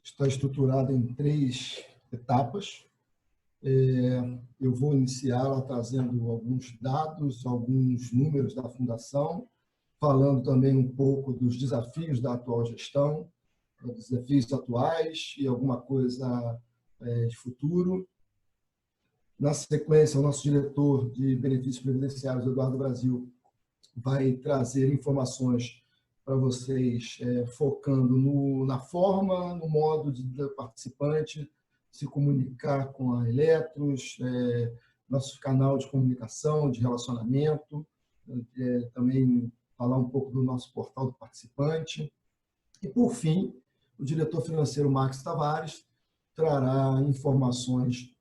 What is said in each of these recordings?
está estruturada em 3 etapas. Eu vou iniciá-la trazendo alguns dados, alguns números da Fundação, falando também um pouco dos desafios da atual gestão, dos desafios atuais e alguma coisa de futuro. Na sequência, o nosso diretor de benefícios previdenciários, Eduardo Brasil, vai trazer informações para vocês, focando na forma, no modo do participante se comunicar com a Eletros, nosso canal de comunicação, de relacionamento, também falar um pouco do nosso portal do participante. E, por fim, o diretor financeiro Max Tavares trará informações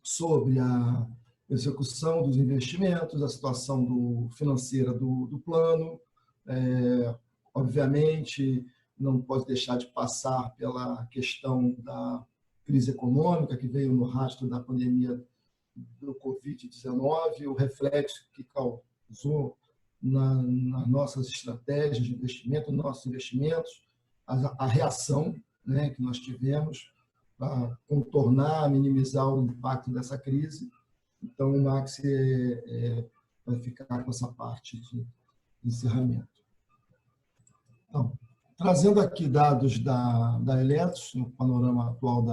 sobre a execução dos investimentos, a situação financeira do plano. Obviamente, não pode deixar de passar pela questão da crise econômica que veio no rastro da pandemia do Covid-19, o reflexo que causou nas nossas estratégias de investimento, nos nossos investimentos, a reação, né, que nós tivemos para contornar, minimizar o impacto dessa crise. Então, o Max vai ficar com essa parte de encerramento. Então, trazendo aqui dados da Eletros, no panorama atual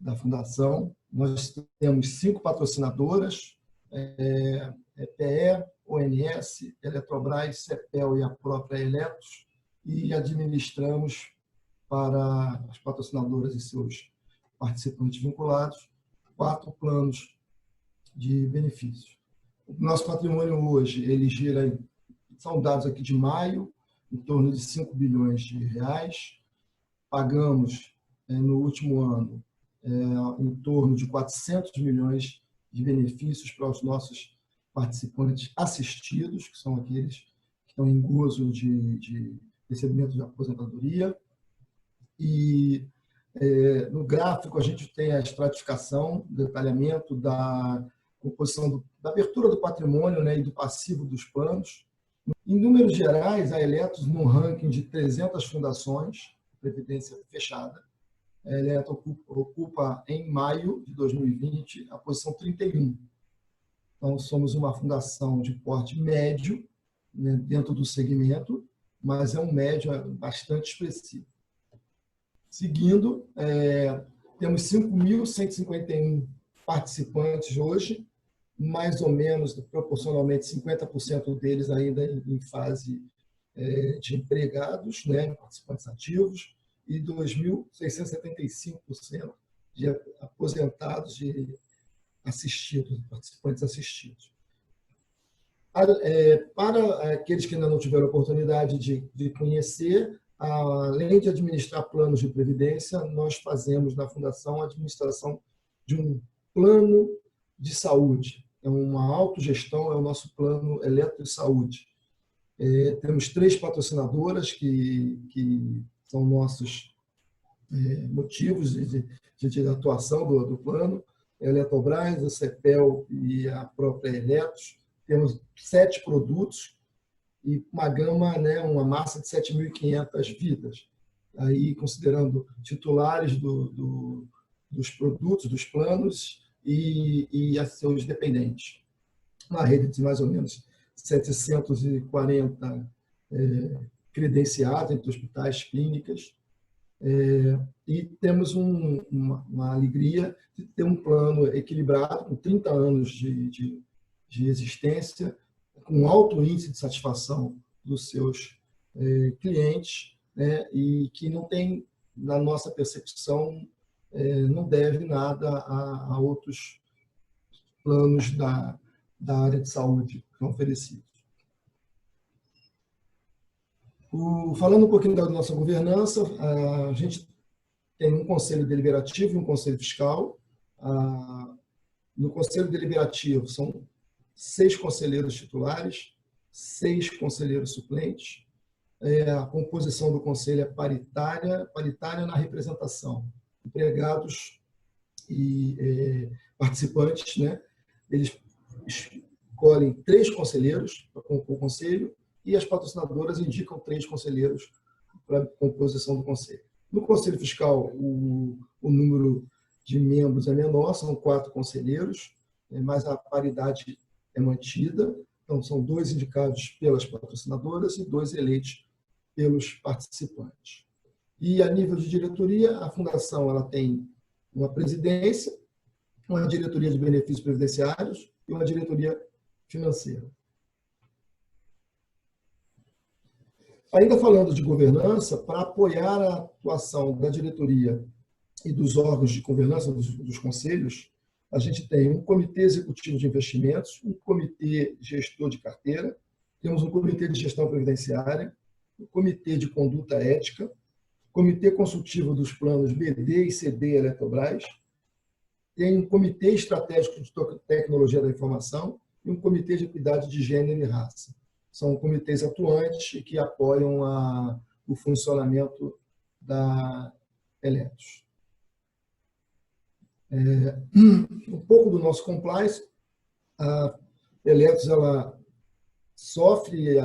da Fundação, nós temos 5 patrocinadoras, EPE, ONS, Eletrobras, CEPEL e a própria Eletros, e administramos para as patrocinadoras e seus participantes vinculados 4 planos de benefícios. O nosso patrimônio hoje, ele gira, são dados aqui de maio, em torno de 5 bilhões de reais. Pagamos, no último ano, em torno de 400 milhões de benefícios para os nossos participantes assistidos, que são aqueles que estão em gozo de recebimento de aposentadoria. E no gráfico a gente tem a estratificação, o detalhamento da composição da abertura do patrimônio, né, e do passivo dos planos. Em números gerais, a Eletros, no ranking de 300 fundações, previdência fechada, a Eletros ocupa, em maio de 2020, a posição 31. Então, somos uma fundação de porte médio, né, dentro do segmento, mas é um médio bastante expressivo. Seguindo, temos 5.151 participantes hoje, mais ou menos, proporcionalmente, 50% deles ainda em fase de empregados, né, participantes ativos, e 2.675% de aposentados de assistidos, participantes assistidos. Para aqueles que ainda não tiveram oportunidade de conhecer, além de administrar planos de previdência, nós fazemos na Fundação a administração de um plano de saúde. É uma autogestão, é o nosso plano Eletros Saúde. Temos 3 patrocinadoras que são nossos motivos de atuação do plano, a Eletrobras, a CEPEL e a própria Eletros. Temos 7 produtos e uma gama, né, uma massa de 7.500 vidas, aí considerando titulares dos produtos, dos planos e a seus dependentes. Uma rede de mais ou menos 740 credenciados entre hospitais, clínicas, e temos uma alegria de ter um plano equilibrado, com 30 anos de existência, com alto índice de satisfação dos seus clientes, né, e que não tem, na nossa percepção, não deve nada a outros planos da área de saúde que são oferecidos. Falando um pouquinho da nossa governança, a gente tem um conselho deliberativo e um conselho fiscal. No conselho deliberativo são 6 conselheiros titulares, 6 conselheiros suplentes. A composição do conselho é paritária na representação. Empregados e participantes, né? Eles escolhem 3 conselheiros para compor o conselho e as patrocinadoras indicam 3 conselheiros para a composição do conselho. No Conselho Fiscal, o número de membros é menor, são 4 conselheiros, mas a paridade é mantida. Então, são 2 indicados pelas patrocinadoras e 2 eleitos pelos participantes. E, a nível de diretoria, a Fundação ela tem uma presidência, uma diretoria de benefícios previdenciários e uma diretoria financeira. Ainda falando de governança, para apoiar a atuação da diretoria e dos órgãos de governança dos conselhos, a gente tem um comitê executivo de investimentos, um comitê gestor de carteira, temos um comitê de gestão previdenciária, um comitê de conduta ética, comitê consultivo dos planos BD e CD Eletrobras, tem um comitê estratégico de tecnologia da informação e um comitê de equidade de gênero e raça. São comitês atuantes que apoiam o funcionamento da Eletos. Um pouco do nosso compliance, a Eletos ela sofre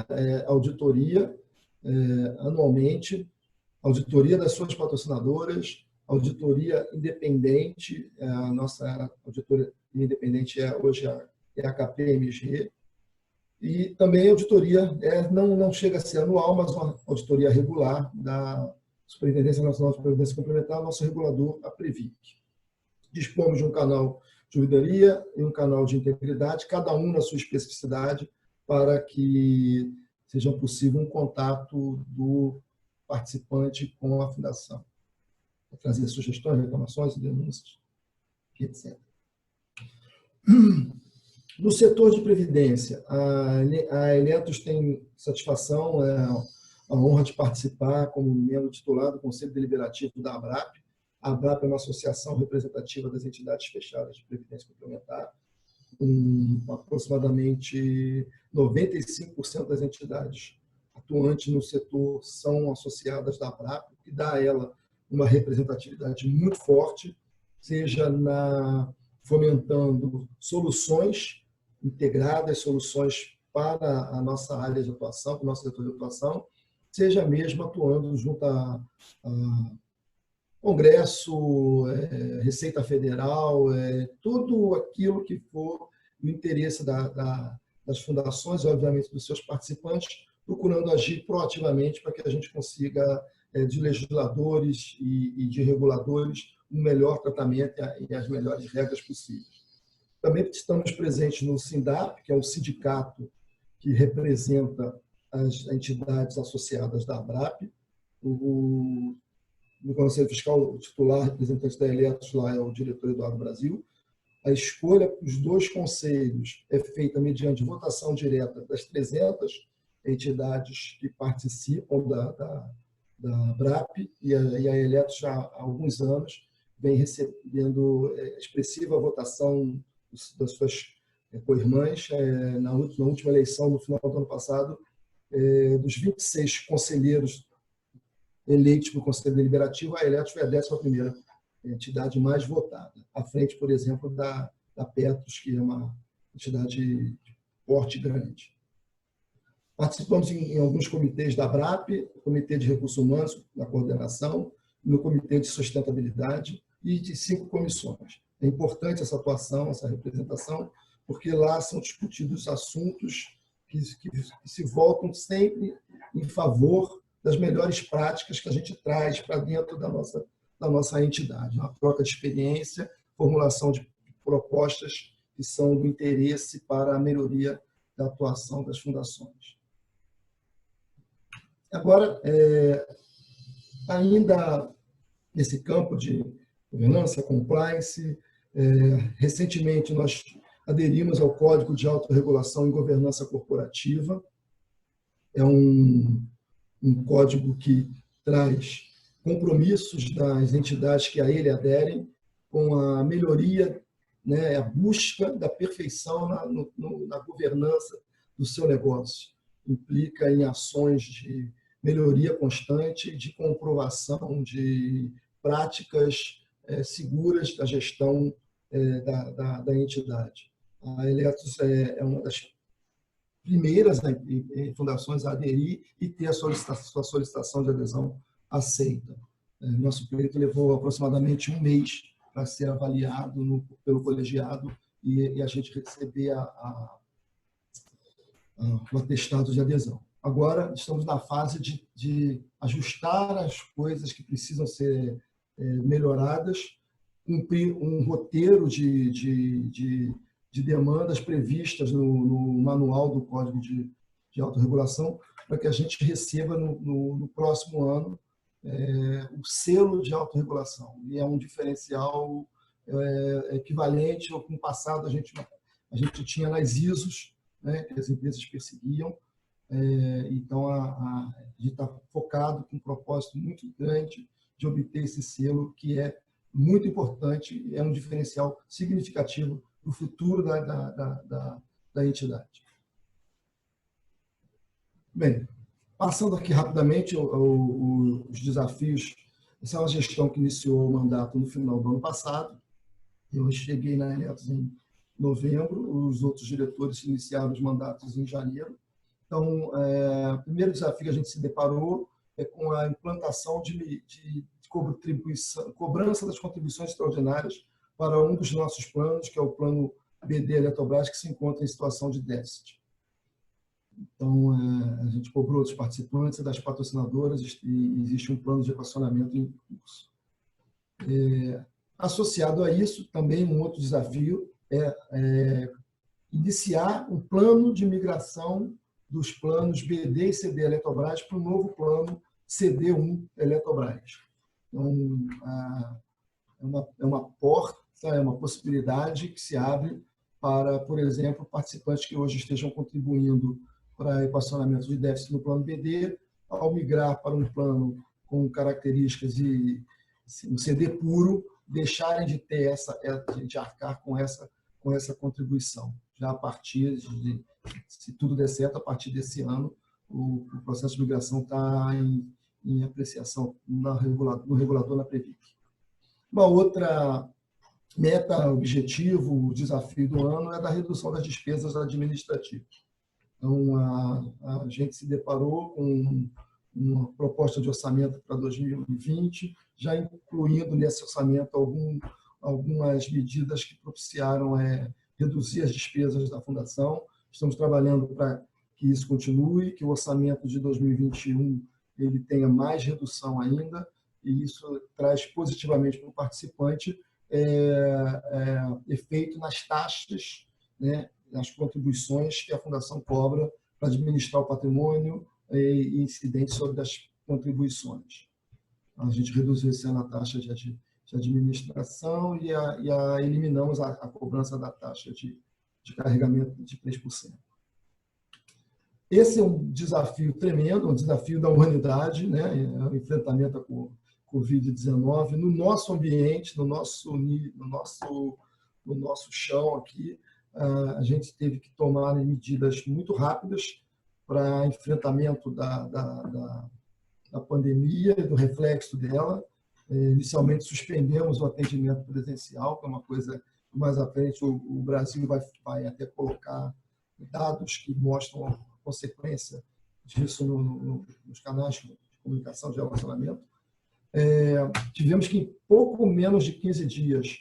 auditoria anualmente, auditoria das suas patrocinadoras, auditoria independente, a nossa auditoria independente hoje é a KPMG, e também auditoria, não chega a ser anual, mas uma auditoria regular da Superintendência Nacional de Previdência Complementar, nosso regulador, a Previc. Dispomos de um canal de ouvidoria e um canal de integridade, cada um na sua especificidade, para que seja possível um contato do participante com a Fundação, para trazer sugestões, reclamações, denúncias, etc. No setor de previdência, a Eletos tem satisfação, a honra de participar como membro titular do Conselho Deliberativo da ABRAP. A ABRAP é uma associação representativa das entidades fechadas de previdência complementar. Aproximadamente 95% das entidades atuantes no setor são associadas da ABRAP, o que dá a ela uma representatividade muito forte, seja fomentando soluções integradas, soluções para a nossa área de atuação, para o nosso setor de atuação, seja mesmo atuando junto a Congresso, Receita Federal, tudo aquilo que for do interesse das fundações, obviamente dos seus participantes, procurando agir proativamente para que a gente consiga, de legisladores e de reguladores, um melhor tratamento e as melhores regras possíveis. Também estamos presentes no SINDAP, que é o sindicato que representa as entidades associadas da ABRAP. No Conselho Fiscal, o titular representante da Eletos lá é o diretor Eduardo Brasil. A escolha dos 2 conselhos é feita mediante votação direta das 300 entidades que participam da ABRAP, e a Eletos já há alguns anos vem recebendo expressiva votação das suas co-irmãs. Na última eleição, no final do ano passado, dos 26 conselheiros eleitos para o Conselho Deliberativo, a Eletos foi a 11ª entidade mais votada, à frente, por exemplo, da Petros, que é uma entidade de porte grande. Participamos em alguns comitês da ABRAP, Comitê de Recursos Humanos, na coordenação, no Comitê de Sustentabilidade e de 5 comissões. É importante essa atuação, essa representação, porque lá são discutidos assuntos que se voltam sempre em favor das melhores práticas que a gente traz para dentro da nossa entidade. Uma troca de experiência, formulação de propostas que são do interesse para a melhoria da atuação das fundações. Agora, ainda nesse campo de governança, compliance, recentemente nós aderimos ao Código de Autorregulação e Governança Corporativa. É um código que traz compromissos das entidades que a ele aderem com a melhoria, a busca da perfeição na governança do seu negócio. Implica em ações de melhoria constante, de comprovação de práticas seguras da gestão da entidade. A Eletos é uma das primeiras fundações a aderir e ter a sua solicitação de adesão aceita. Nosso pleito levou aproximadamente um mês para ser avaliado pelo colegiado e a gente receber o atestado de adesão. Agora, estamos na fase de ajustar as coisas que precisam ser melhoradas, cumprir um roteiro de demandas previstas no manual do Código de Autorregulação, para que a gente receba no próximo ano o selo de autorregulação. E é um diferencial equivalente ao que no passado a gente tinha nas ISOs, né, que as empresas perseguiam. Então, a gente está focado com um propósito muito grande de obter esse selo, que é muito importante, é um diferencial significativo para o futuro da entidade. Bem, passando aqui rapidamente os desafios, essa é uma gestão que iniciou o mandato no final do ano passado. Eu cheguei na Eletros em novembro, os outros diretores iniciaram os mandatos em janeiro. Então, o primeiro desafio que a gente se deparou é com a implantação de cobrança das contribuições extraordinárias para um dos nossos planos, que é o plano BD Eletrobras, que se encontra em situação de déficit. Então, a gente cobrou dos participantes e das patrocinadoras e existe um plano de equacionamento em curso. Associado a isso, também um outro desafio é iniciar um plano de migração dos planos BD e CD Eletrobras para o novo plano CD1 Eletrobras. Então, é uma porta, é uma possibilidade que se abre para, por exemplo, participantes que hoje estejam contribuindo para equacionamento de déficit no plano BD, ao migrar para um plano com características de um CD puro, deixarem de ter de arcar com essa contribuição. Já a partir se tudo der certo, a partir desse ano, o processo de migração está em apreciação no regulador, na Previc. Uma outra meta, objetivo, desafio do ano é da redução das despesas administrativas. Então, a gente se deparou com uma proposta de orçamento para 2020, já incluindo nesse orçamento algumas medidas que propiciaram reduzir as despesas da Fundação. Estamos trabalhando para que isso continue, que o orçamento de 2021 ele tenha mais redução ainda, e isso traz positivamente para o participante efeito nas taxas, né, nas contribuições que a Fundação cobra para administrar o patrimônio e incidentes sobre as contribuições. A gente reduziu esse ano a taxa de administração e eliminamos a cobrança da taxa de carregamento de 3%. Esse é um desafio tremendo, um desafio da humanidade, né? O enfrentamento com Covid-19 no nosso ambiente, no nosso chão aqui. A gente teve que tomar medidas muito rápidas para enfrentamento da pandemia e do reflexo dela. Inicialmente, suspendemos o atendimento presencial, que é uma coisa que mais à frente o Brasil vai até colocar dados que mostram a consequência disso nos canais de comunicação, de relacionamento. Tivemos que, em pouco menos de 15 dias,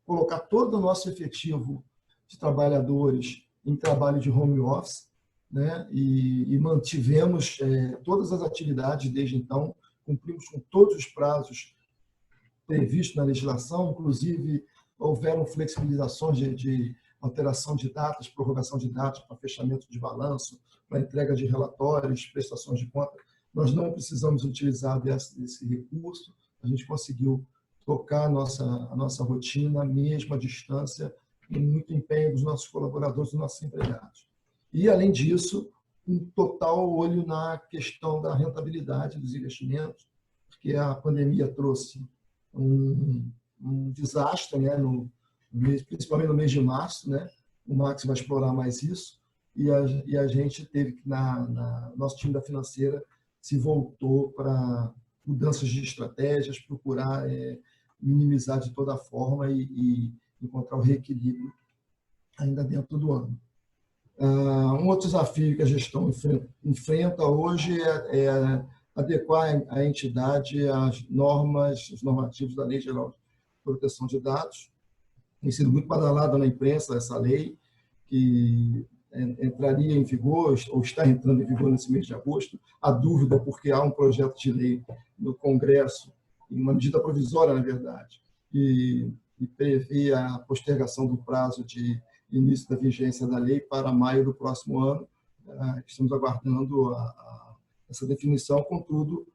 colocar todo o nosso efetivo de trabalhadores em trabalho de home office, né? E mantivemos todas as atividades desde então, cumprimos com todos os prazos previstos na legislação, inclusive houveram flexibilizações de alteração de datas, prorrogação de datas para fechamento de balanço, para entrega de relatórios, prestações de conta. Nós não precisamos utilizar desse recurso, a gente conseguiu tocar a nossa rotina, mesmo à distância, e muito empenho dos nossos colaboradores, dos nossos empregados. E, além disso, um total olho na questão da rentabilidade dos investimentos, porque a pandemia trouxe um desastre, né, principalmente no mês de março, né? O Max vai explorar mais isso, e a gente teve que, nosso time da financeira se voltou para mudanças de estratégias, procurar minimizar de toda forma e encontrar o reequilíbrio ainda dentro do ano. Um outro desafio que a gestão enfrenta hoje é adequar a entidade às normas, os normativos da Lei Geral de Proteção de Dados. Tem sido muito badalada na imprensa essa lei, que entraria em vigor, ou está entrando em vigor nesse mês de agosto. Há dúvida porque há um projeto de lei no Congresso, uma medida provisória, na verdade, e prevê a postergação do prazo de início da vigência da lei para maio do próximo ano. Estamos aguardando essa definição, contudo,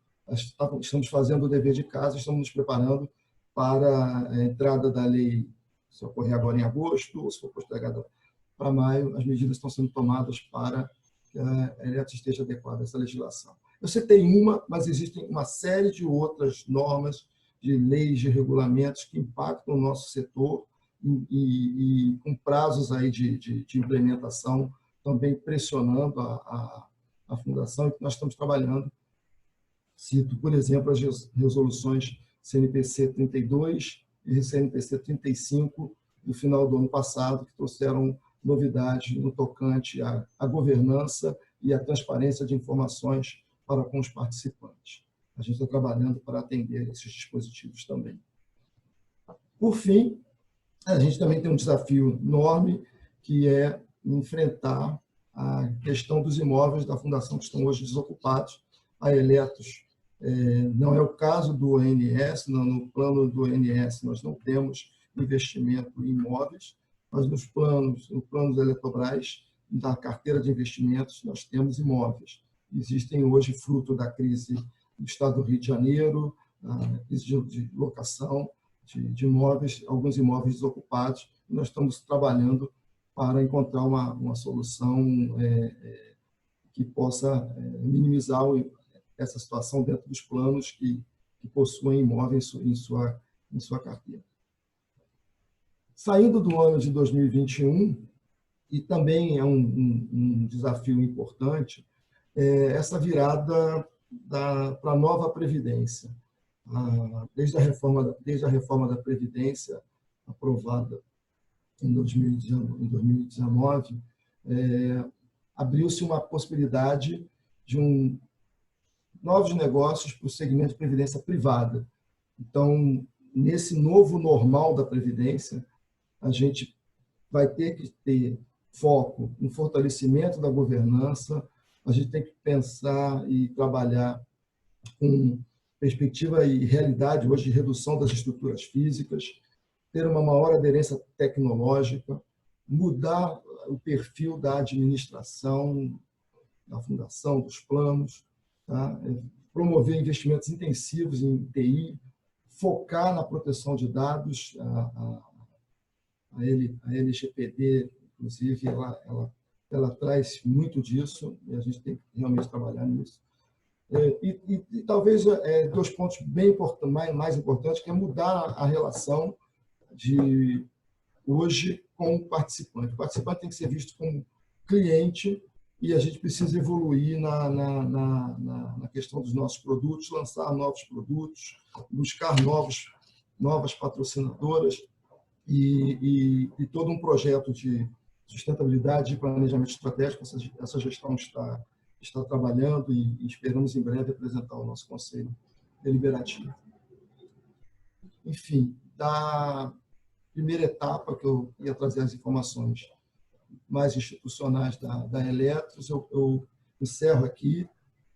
estamos fazendo o dever de casa, estamos nos preparando para a entrada da lei, se ocorrer agora em agosto, ou se for postergada para maio, as medidas estão sendo tomadas para que a Eletros esteja adequada a essa legislação. Eu citei uma, mas existem uma série de outras normas, de leis, de regulamentos que impactam o nosso setor e com prazos aí de implementação também pressionando a Fundação, e que nós estamos trabalhando. Cito, por exemplo, as resoluções CNPC 32 e CNPC 35 do final do ano passado, que trouxeram novidades no tocante à governança e à transparência de informações para com os participantes. A gente está trabalhando para atender esses dispositivos também. Por fim, a gente também tem um desafio enorme, que é enfrentar a questão dos imóveis da Fundação que estão hoje desocupados. A Eletros não é o caso do ONS, no plano do ONS nós não temos investimento em imóveis, mas no plano da Eletrobras, da carteira de investimentos, nós temos imóveis. Existem hoje, fruto da crise do Estado do Rio de Janeiro, crise de locação de imóveis, alguns imóveis desocupados, e nós estamos trabalhando para encontrar uma solução que possa minimizar essa situação dentro dos planos que possuem imóveis em sua carteira. Saindo do ano de 2021, e também é um desafio importante, essa virada para a nova Previdência. Desde a reforma da Previdência, aprovada em 2019, abriu-se uma possibilidade de novos negócios para o segmento de previdência privada. Então, nesse novo normal da Previdência, a gente vai ter que ter foco no fortalecimento da governança, a gente tem que pensar e trabalhar com perspectiva e realidade hoje de redução das estruturas físicas, ter uma maior aderência tecnológica, mudar o perfil da administração, da fundação, dos planos, tá? Promover investimentos intensivos em TI, focar na proteção de dados, a LGPD, inclusive, ela traz muito disso, e a gente tem que realmente trabalhar nisso. E talvez dois pontos bem mais importantes, que é mudar a relação de hoje com o participante. O participante tem que ser visto como cliente, e a gente precisa evoluir na questão dos nossos produtos, lançar novos produtos, buscar novas patrocinadoras e todo um projeto de sustentabilidade e planejamento estratégico. Essa gestão está trabalhando e esperamos em breve apresentar o nosso Conselho Deliberativo. Enfim, da primeira etapa, que eu ia trazer as informações mais institucionais da Eletros, eu encerro aqui,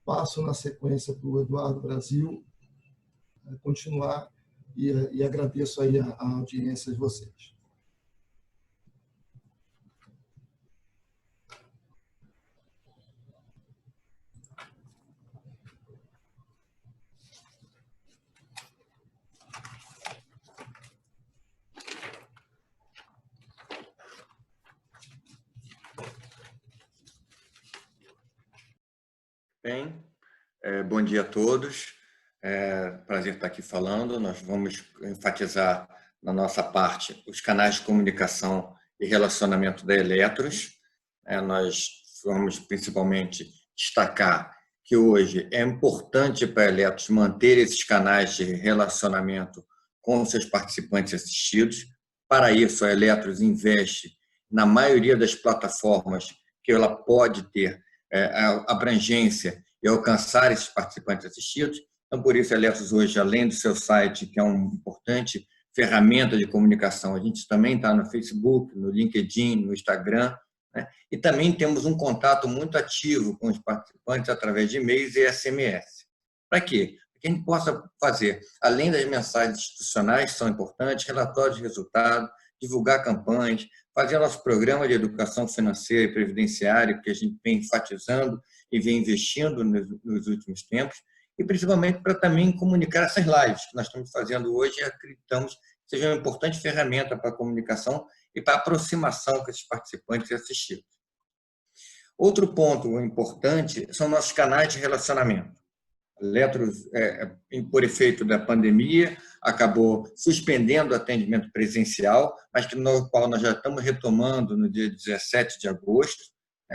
passo na sequência para o Eduardo Brasil continuar e agradeço aí a audiência de vocês. Bem, bom dia a todos. Prazer estar aqui falando. Nós vamos enfatizar na nossa parte os canais de comunicação e relacionamento da Eletros. Nós vamos principalmente destacar que hoje é importante para a Eletros manter esses canais de relacionamento com os seus participantes assistidos. Para isso, a Eletros investe na maioria das plataformas que ela pode ter a abrangência e alcançar esses participantes assistidos. Então, por isso, a Eletros hoje, além do seu site, que é uma importante ferramenta de comunicação, a gente também está no Facebook, no LinkedIn, no Instagram, né? E também temos um contato muito ativo com os participantes através de e-mails e SMS. Para quê? Para que a gente possa fazer, além das mensagens institucionais, que são importantes, relatórios de resultado, divulgar campanhas, fazer nosso programa de educação financeira e previdenciária, que a gente vem enfatizando e vem investindo nos últimos tempos, e principalmente para também comunicar essas lives que nós estamos fazendo hoje e acreditamos que seja uma importante ferramenta para a comunicação e para a aproximação com esses participantes e assistidos. Outro ponto importante são nossos canais de relacionamento. A Eletros, por efeito da pandemia, acabou suspendendo o atendimento presencial, mas no qual nós já estamos retomando no dia 17 de agosto.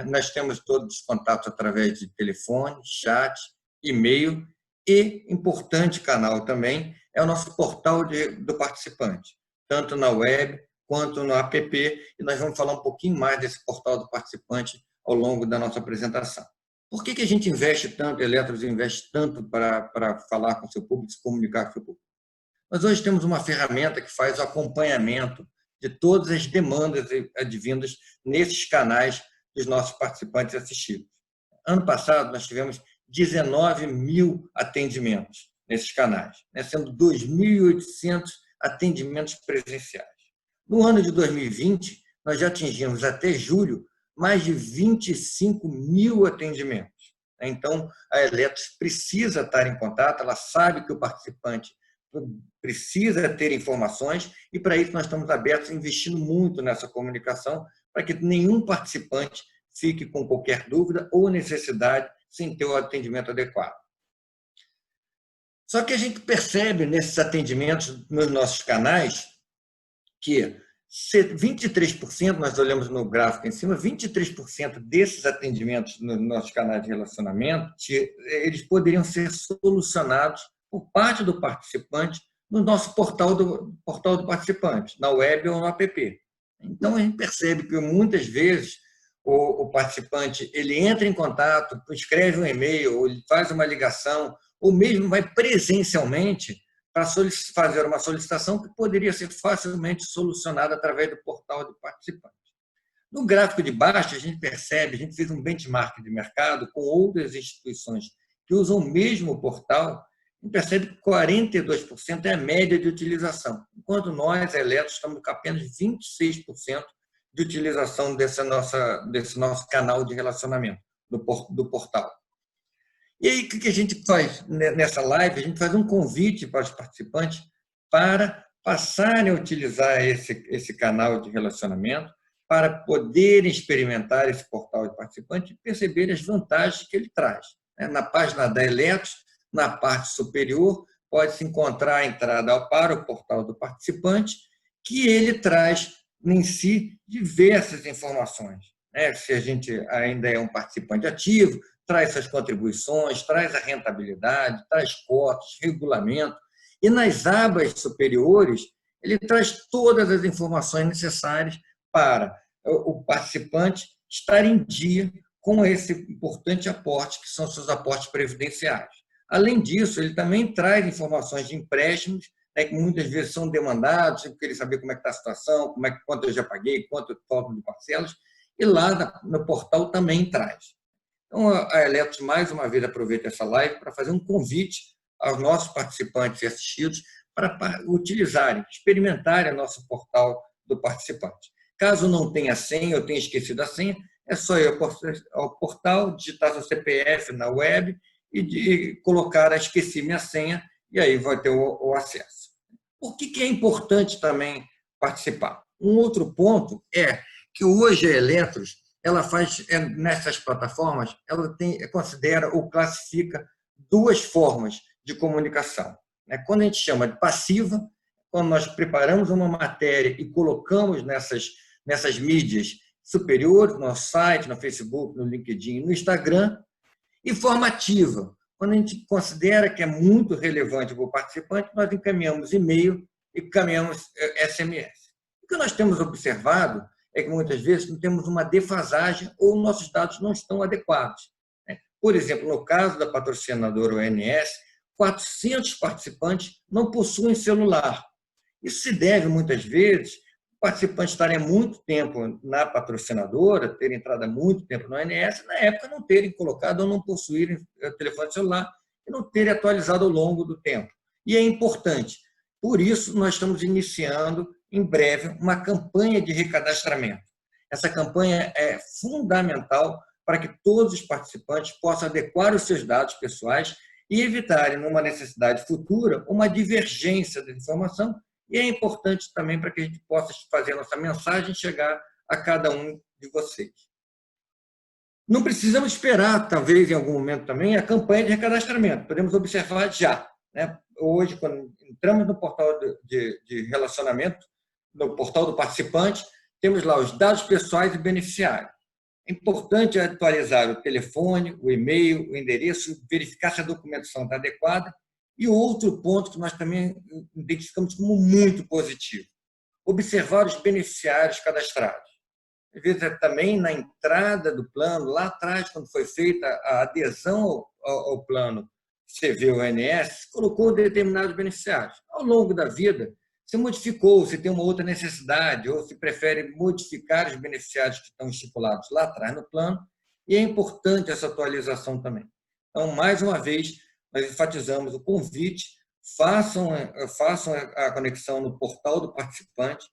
Nós temos todos os contatos através de telefone, chat, e-mail e, importante canal também, é o nosso portal do participante, tanto na web quanto no app, e nós vamos falar um pouquinho mais desse portal do participante ao longo da nossa apresentação. Por que a gente investe tanto, a Eletros investe tanto para falar com o seu público, se comunicar com o seu público? Nós hoje temos uma ferramenta que faz o acompanhamento de todas as demandas advindas nesses canais dos nossos participantes assistidos. Ano passado, nós tivemos 19 mil atendimentos nesses canais, sendo 2.800 atendimentos presenciais. No ano de 2020, nós já atingimos até julho mais de 25 mil atendimentos. Então, a Eletros precisa estar em contato, ela sabe que o participante precisa ter informações e, para isso, nós estamos abertos, investindo muito nessa comunicação para que nenhum participante fique com qualquer dúvida ou necessidade sem ter o atendimento adequado. Só que a gente percebe nesses atendimentos nos nossos canais que 23%, nós olhamos no gráfico em cima, 23% desses atendimentos nos nossos canais de relacionamento, eles poderiam ser solucionados por parte do participante no nosso portal do participante, na web ou no app. Então, a gente percebe que muitas vezes o participante ele entra em contato, escreve um e-mail, ou ele faz uma ligação, ou mesmo vai presencialmente para fazer uma solicitação que poderia ser facilmente solucionada através do portal do participante. No gráfico de baixo, a gente percebe, a gente fez um benchmark de mercado com outras instituições que usam o mesmo portal, a gente percebe que 42% é a média de utilização, enquanto nós, a Eletros, estamos com apenas 26% de utilização desse nosso canal de relacionamento do portal. E aí, o que a gente faz nessa live? A gente faz um convite para os participantes para passarem a utilizar esse canal de relacionamento, para poderem experimentar esse portal de participante e perceber as vantagens que ele traz. Na página da Eletros, na parte superior, pode-se encontrar a entrada para o portal do participante, que ele traz em si diversas informações. Se a gente ainda é um participante ativo, traz suas contribuições, traz a rentabilidade, traz cotas, regulamento. E nas abas superiores, ele traz todas as informações necessárias para o participante estar em dia com esse importante aporte, que são seus aportes previdenciários. Além disso, ele também traz informações de empréstimos, que muitas vezes são demandados, eu queria saber como é que está a situação, quanto eu já paguei, quanto faltam de parcelas, e lá no portal também traz. Então, a Eletros, mais uma vez, aproveita essa live para fazer um convite aos nossos participantes e assistidos para utilizarem, experimentarem o nosso portal do participante. Caso não tenha senha ou tenha esquecido a senha, é só ir ao portal, digitar seu CPF na web e colocar esqueci minha senha, e aí vai ter o acesso. Por que é importante também participar? Um outro ponto é que hoje a Eletros, ela faz, nessas plataformas, ela considera ou classifica duas formas de comunicação. Quando a gente chama de passiva, quando nós preparamos uma matéria e colocamos nessas mídias superiores, no nosso site, no Facebook, no LinkedIn, no Instagram, e forma ativa, quando a gente considera que é muito relevante para o participante, nós encaminhamos e-mail e encaminhamos SMS. O que nós temos observado é que muitas vezes temos uma defasagem ou nossos dados não estão adequados. Por exemplo, no caso da patrocinadora ONS, 400 participantes não possuem celular. Isso se deve, muitas vezes, o participante estarem há muito tempo na patrocinadora, terem entrado há muito tempo no ONS, na época não terem colocado ou não possuírem telefone celular e não terem atualizado ao longo do tempo. E é importante. Por isso, nós estamos iniciando, em breve, uma campanha de recadastramento. Essa campanha é fundamental para que todos os participantes possam adequar os seus dados pessoais e evitarem, numa necessidade futura, uma divergência da informação. E é importante também para que a gente possa fazer a nossa mensagem chegar a cada um de vocês. Não precisamos esperar, talvez, em algum momento também, a campanha de recadastramento. Podemos observar já. Hoje, quando entramos no portal de relacionamento, no portal do participante, temos lá os dados pessoais e beneficiários. É importante atualizar o telefone, o e-mail, o endereço, verificar se a documentação está adequada. E outro ponto que nós também identificamos como muito positivo, observar os beneficiários cadastrados. Às vezes, também na entrada do plano, lá atrás, quando foi feita a adesão ao plano CV-ONS, colocou determinados beneficiários. Ao longo da vida, se modificou, se tem uma outra necessidade, ou se prefere modificar os beneficiários que estão estipulados lá atrás no plano, e é importante essa atualização também. Então, mais uma vez, nós enfatizamos o convite, façam a conexão no portal do participante,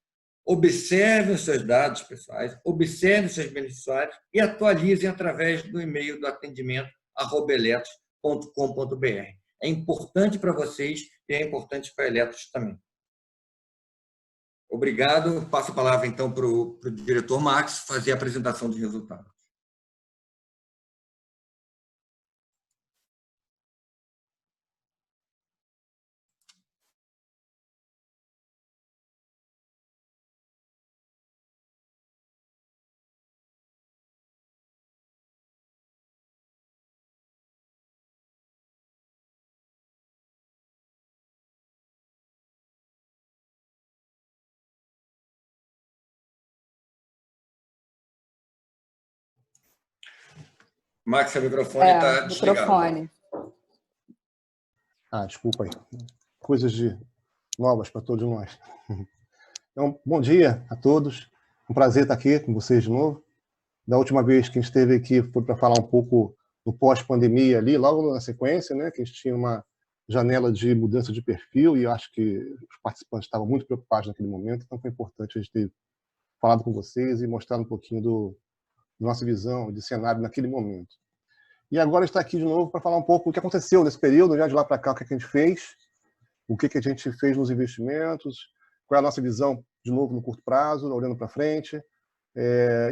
observem os seus dados pessoais, observem os seus beneficiários e atualizem através do e-mail do atendimento@eletros.com.br. É importante para vocês e é importante para a Eletros também. Obrigado. Passo a palavra, então, para o diretor Max fazer a apresentação dos resultados. Max, seu microfone está desligado. Desculpa aí. Coisas novas para todos nós. Então, bom dia a todos. Um prazer estar aqui com vocês de novo. Da última vez que a gente esteve aqui foi para falar um pouco do pós-pandemia ali, logo na sequência, né, que a gente tinha uma janela de mudança de perfil e eu acho que os participantes estavam muito preocupados naquele momento, então foi importante a gente ter falado com vocês e mostrar um pouquinho da nossa visão de cenário naquele momento. E agora está aqui de novo para falar um pouco do que aconteceu nesse período, de lá para cá, o que a gente fez, o que a gente fez nos investimentos, qual é a nossa visão, de novo, no curto prazo, olhando para frente,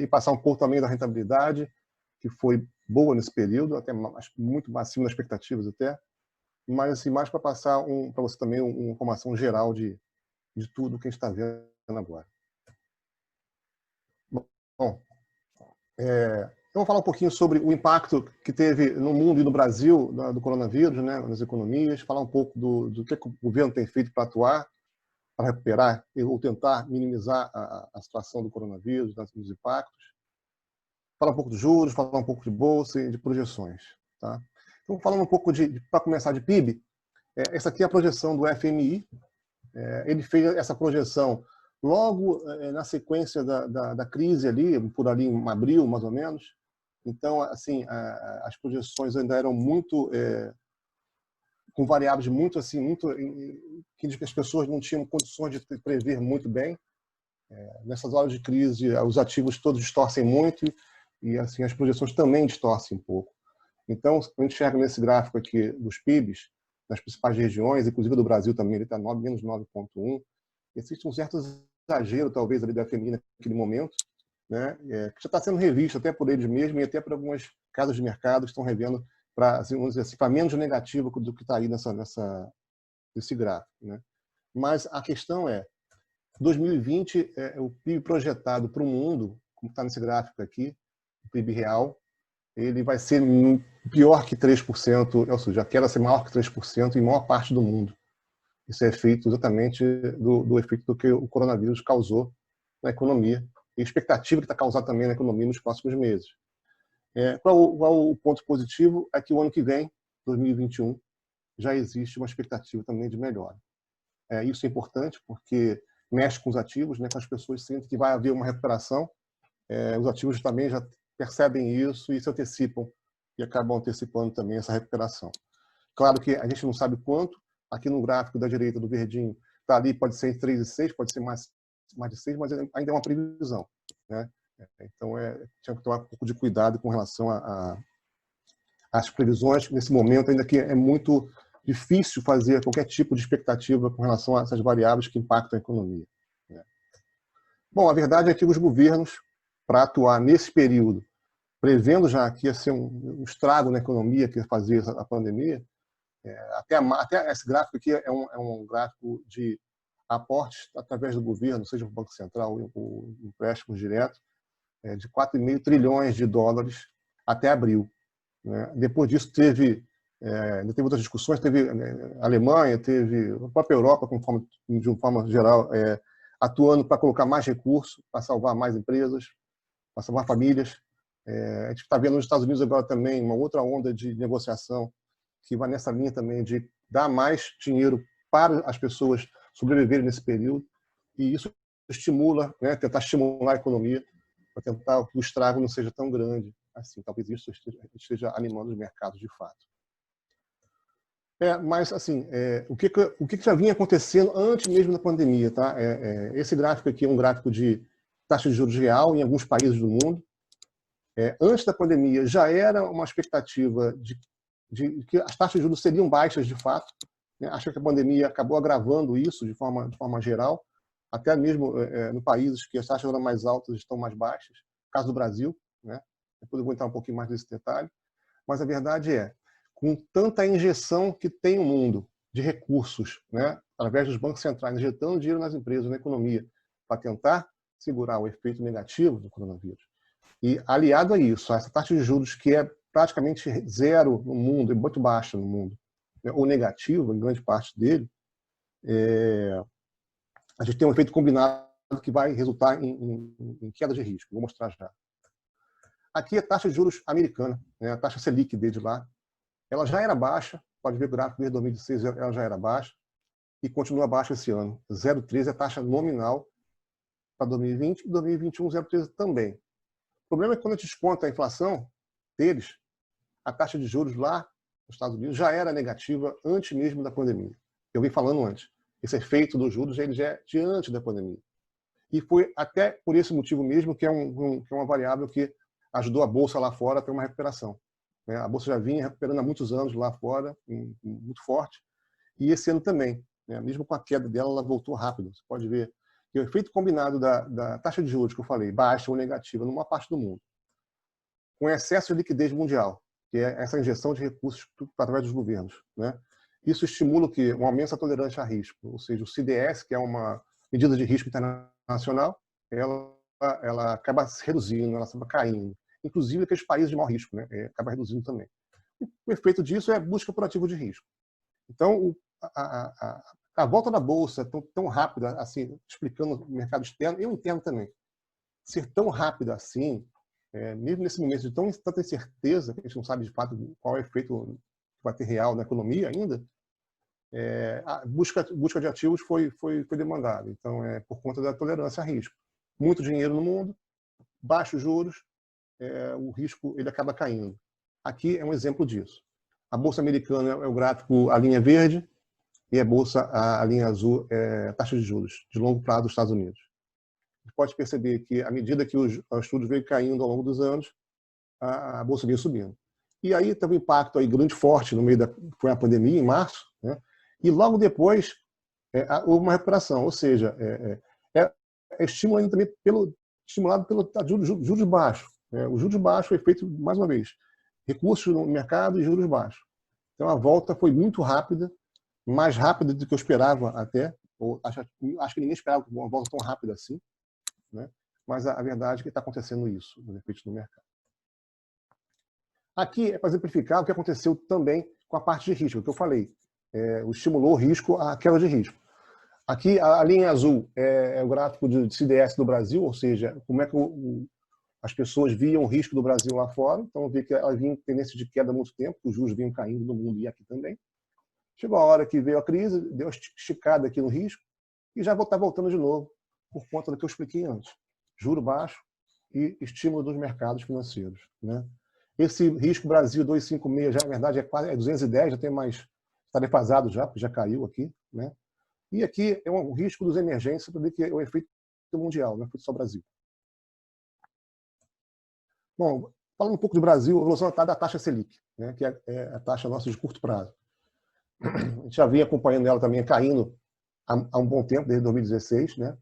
e passar um pouco também da rentabilidade, que foi boa nesse período, até muito acima das expectativas até, mas assim, mais para passar para você também uma informação geral de tudo que a gente está vendo agora. Bom, eu vou falar um pouquinho sobre o impacto que teve no mundo e no Brasil do coronavírus, né, nas economias, falar um pouco do que o governo tem feito para atuar, para recuperar ou tentar minimizar a situação do coronavírus, dos impactos. Falar um pouco de juros, falar um pouco de bolsa e de projeções. Tá? Então, falando um pouco, para começar, de PIB, essa aqui é a projeção do FMI. Ele fez essa projeção logo na sequência da crise ali, por ali em abril, mais ou menos. Então, assim, as projeções ainda eram muito com variáveis muito que as pessoas não tinham condições de prever muito bem. Nessas horas de crise, os ativos todos distorcem muito e assim as projeções também distorcem um pouco. Então, a gente enxerga nesse gráfico aqui dos PIBs, nas principais regiões, inclusive do Brasil também, ele está menos 9,1. Existe um certo exagero, talvez, ali da FMI naquele momento, né? Que já está sendo revisto até por eles mesmos e até por algumas casas de mercado que estão revendo para, assim, vamos dizer assim, para menos negativo do que está aí nesse gráfico, né? Mas a questão é, 2020, o PIB projetado para o mundo, como está nesse gráfico aqui, o PIB real, ele vai ser pior que 3%, ou seja, a queda vai ser maior que 3% em maior parte do mundo. Isso é efeito exatamente do efeito do que o coronavírus causou na economia e a expectativa que está causando também na economia nos próximos meses. Qual o ponto positivo? É que o ano que vem, 2021, já existe uma expectativa também de melhora. Isso é importante porque mexe com os ativos, né, que as pessoas sentem que vai haver uma recuperação. Os ativos também já percebem isso e se antecipam e acabam antecipando também essa recuperação. Claro que a gente não sabe quanto. Aqui no gráfico da direita do verdinho está ali, pode ser entre 3,6, pode ser mais de 6, mas ainda é uma previsão, né? Então, tinha que tomar um pouco de cuidado com relação às previsões nesse momento, ainda que é muito difícil fazer qualquer tipo de expectativa com relação a essas variáveis que impactam a economia, né? Bom, a verdade é que os governos, para atuar nesse período, prevendo já que ia ser um estrago na economia que ia fazer a pandemia, até esse gráfico aqui é um gráfico de aportes através do governo, seja o Banco Central ou empréstimos diretos, de 4,5 trilhões de dólares até abril, né? Depois disso teve outras discussões, teve a Alemanha, teve a própria Europa, de uma forma geral, atuando para colocar mais recursos, para salvar mais empresas, para salvar famílias. A gente está vendo nos Estados Unidos agora também uma outra onda de negociação que vai nessa linha também de dar mais dinheiro para as pessoas sobreviverem nesse período, e isso estimula, né, tentar estimular a economia, para tentar que o estrago não seja tão grande assim. Talvez isso esteja animando os mercados de fato. Mas, assim, o que já vinha acontecendo antes mesmo da pandemia, tá? Esse gráfico aqui é um gráfico de taxa de juros real em alguns países do mundo. Antes da pandemia já era uma expectativa de que as taxas de juros seriam baixas de fato, né? Acho que a pandemia acabou agravando isso de forma geral, até mesmo no países que as taxas eram mais altas estão mais baixas, no caso do Brasil, né? Depois eu vou entrar um pouquinho mais nesse detalhe, mas a verdade com tanta injeção que tem o mundo de recursos, né, através dos bancos centrais, injetando dinheiro nas empresas, na economia, para tentar segurar o efeito negativo do coronavírus. E aliado a isso, a essa taxa de juros que é praticamente zero no mundo, é muito baixa no mundo, né, ou negativa em grande parte dele, a gente tem um efeito combinado que vai resultar em queda de risco. Vou mostrar já. Aqui é a taxa de juros americana, né, a taxa Selic desde lá. Ela já era baixa, pode ver o gráfico desde 2016, ela já era baixa e continua baixa esse ano. 0,13 é a taxa nominal para 2020 e 2021 0,13 também. O problema é que quando a gente desconta a inflação deles, a taxa de juros lá nos Estados Unidos já era negativa antes mesmo da pandemia. Eu vim falando antes. Esse efeito dos juros ele já é de antes da pandemia. E foi até por esse motivo mesmo que é uma variável que ajudou a Bolsa lá fora a ter uma recuperação. A Bolsa já vinha recuperando há muitos anos lá fora, muito forte, e esse ano também. Mesmo com a queda dela, ela voltou rápido. Você pode ver que o efeito combinado da taxa de juros que eu falei, baixa ou negativa, numa parte do mundo, com excesso de liquidez mundial, que é essa injeção de recursos através dos governos, né? Isso estimula um aumento da tolerância a risco, ou seja, o CDS, que é uma medida de risco internacional, ela acaba se reduzindo, ela acaba caindo. Inclusive aqueles países de maior risco, né? Acaba reduzindo também. O efeito disso é a busca por ativo de risco. Então, a volta da Bolsa tão rápida, assim, explicando o mercado externo e o interno também, ser tão rápida assim, mesmo nesse momento de tanta incerteza, que a gente não sabe de fato qual é o efeito que vai ter real na economia ainda, a busca de ativos foi demandada. Então, por conta da tolerância a risco. Muito dinheiro no mundo, baixos juros, o risco ele acaba caindo. Aqui é um exemplo disso. A Bolsa Americana é o gráfico, a linha verde, e a linha azul é a taxa de juros de longo prazo dos Estados Unidos. A gente pode perceber que, à medida que os juros veio caindo ao longo dos anos, a Bolsa veio subindo. E aí teve um impacto aí grande, forte, no meio foi a pandemia, em março, né? E logo depois houve uma recuperação, ou seja, estimulado também estimulado pelo juros baixos. O juros baixo foi feito, mais uma vez, recursos no mercado e juros baixos. Então a volta foi muito rápida, mais rápida do que eu esperava até. Acho que ninguém esperava uma volta tão rápida assim, né? Mas a verdade é que está acontecendo isso, os efeitos no mercado. Aqui é para exemplificar o que aconteceu também com a parte de risco, que eu falei. Estimulou o risco, a queda de risco. Aqui a linha azul é o gráfico de CDS do Brasil, ou seja, como é que as pessoas viam o risco do Brasil lá fora, então vi que ela vinha em tendência de queda há muito tempo, os juros vinham caindo no mundo e aqui também. Chegou a hora que veio a crise, deu uma esticada aqui no risco e já está voltando de novo, por conta do que eu expliquei antes. Juro baixo e estímulo dos mercados financeiros, né? Esse risco Brasil 256 já, na verdade, é 210, já tem mais, está defasado já, porque já caiu aqui, né? E aqui é um risco dos emergências, para ver que é o efeito mundial, não é só Brasil. Bom, falando um pouco do Brasil, a evolução da taxa Selic, né, que é a taxa nossa de curto prazo. A gente já vinha acompanhando ela também caindo há um bom tempo, desde 2016, né?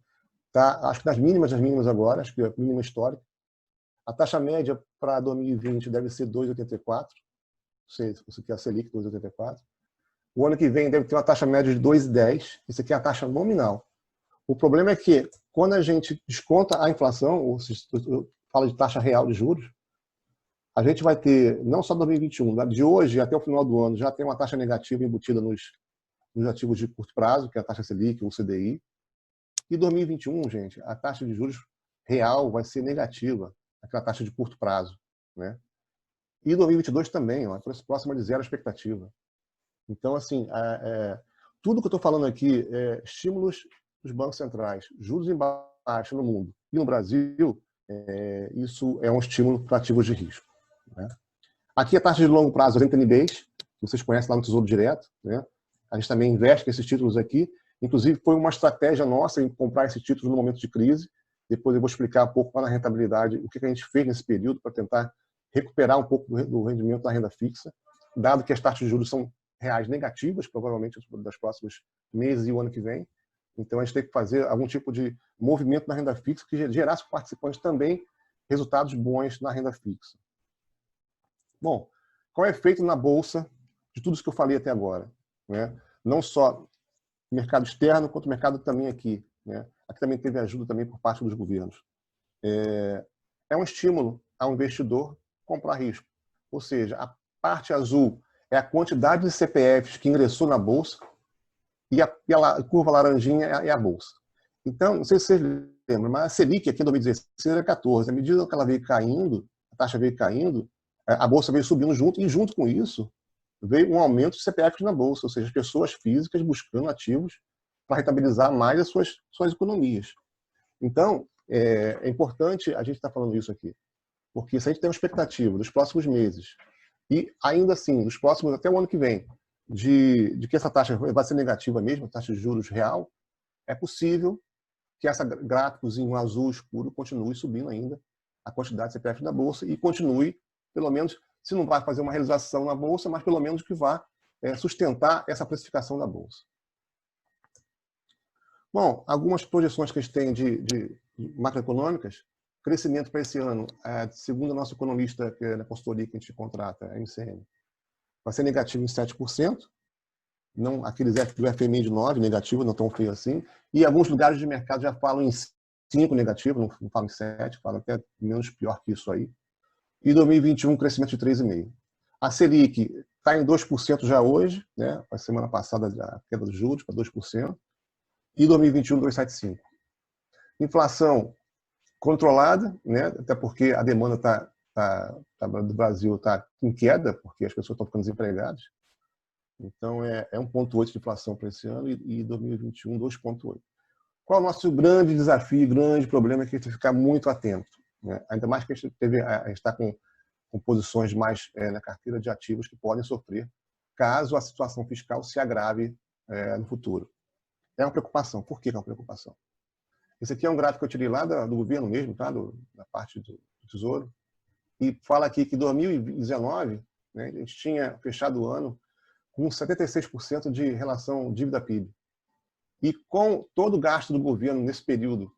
Tá, acho que das mínimas agora, acho que é a mínima histórica. A taxa média para 2020 deve ser 2,84, isso aqui é a Selic, 2,84. O ano que vem deve ter uma taxa média de 2,10, isso aqui é a taxa nominal. O problema é que, quando a gente desconta a inflação, ou se fala de taxa real de juros, a gente vai ter, não só 2021, de hoje até o final do ano, já tem uma taxa negativa embutida nos ativos de curto prazo, que é a taxa Selic, o CDI. E 2021, gente, a taxa de juros real vai ser negativa, aquela taxa de curto prazo, né? E 2022 também, ó, próxima de zero a expectativa. Então, assim, tudo que eu estou falando aqui é estímulos dos bancos centrais, juros em baixa no mundo e no Brasil, isso é um estímulo para ativos de risco, né? Aqui a taxa de longo prazo, as NTNBs, que vocês conhecem lá no Tesouro Direto, né? A gente também investe nesses títulos aqui. Inclusive, foi uma estratégia nossa em comprar esses títulos no momento de crise. Depois eu vou explicar um pouco lá na rentabilidade o que a gente fez nesse período para tentar recuperar um pouco do rendimento da renda fixa, dado que as taxas de juros são reais negativas, provavelmente das próximos meses e o ano que vem. Então, a gente tem que fazer algum tipo de movimento na renda fixa que gerasse para os participantes também resultados bons na renda fixa. Bom, qual é o efeito na Bolsa de tudo isso que eu falei até agora, né? Não só mercado externo, quanto mercado também aqui, né? Aqui também teve ajuda também por parte dos governos. É um estímulo ao investidor comprar risco. Ou seja, a parte azul é a quantidade de CPFs que ingressou na Bolsa e a curva laranjinha é a Bolsa. Então, não sei se vocês lembram, mas a Selic aqui em 2016 era 14. À medida que ela veio caindo, a taxa veio caindo, a Bolsa veio subindo junto, e junto com isso veio um aumento de CPFs na Bolsa, ou seja, as pessoas físicas buscando ativos para rentabilizar mais as suas economias. Então, é importante a gente estar falando isso aqui, porque se a gente tem uma expectativa dos próximos meses, e ainda assim, dos próximos até o ano que vem, de que essa taxa vai ser negativa mesmo, a taxa de juros real, é possível que essa gráficozinho azul escuro continue subindo ainda a quantidade de CPF na Bolsa e continue, pelo menos, se não vai fazer uma realização na Bolsa, mas pelo menos que vá sustentar essa precificação da Bolsa. Bom, algumas projeções que a gente tem de macroeconômicas, crescimento para esse ano, segundo a nossa economista, que é na consultoria que a gente contrata, a MCM, vai ser negativo em 7%, não, aqueles do FMI de 9%, negativo, não tão feio assim, e alguns lugares de mercado já falam em 5% negativo, não falam em 7%, falam até menos pior que isso aí. E 2021, crescimento de 3,5%. A Selic está em 2% já hoje, né? A semana passada a queda dos juros para 2%, e 2021, 2,75%. Inflação controlada, né? Até porque a demanda do Brasil está em queda, porque as pessoas estão ficando desempregadas. Então, é 1,8% de inflação para esse ano e 2021, 2,8%. Qual é o nosso grande desafio, grande problema? É que a gente tem que ficar muito atento, né? Ainda mais que a gente está com posições mais na carteira de ativos que podem sofrer caso a situação fiscal se agrave no futuro. É uma preocupação. Por que é uma preocupação? Esse aqui é um gráfico que eu tirei lá do governo mesmo, tá? Da parte do Tesouro, e fala aqui que em 2019, né, a gente tinha fechado o ano com 76% de relação dívida-PIB. E com todo o gasto do governo nesse período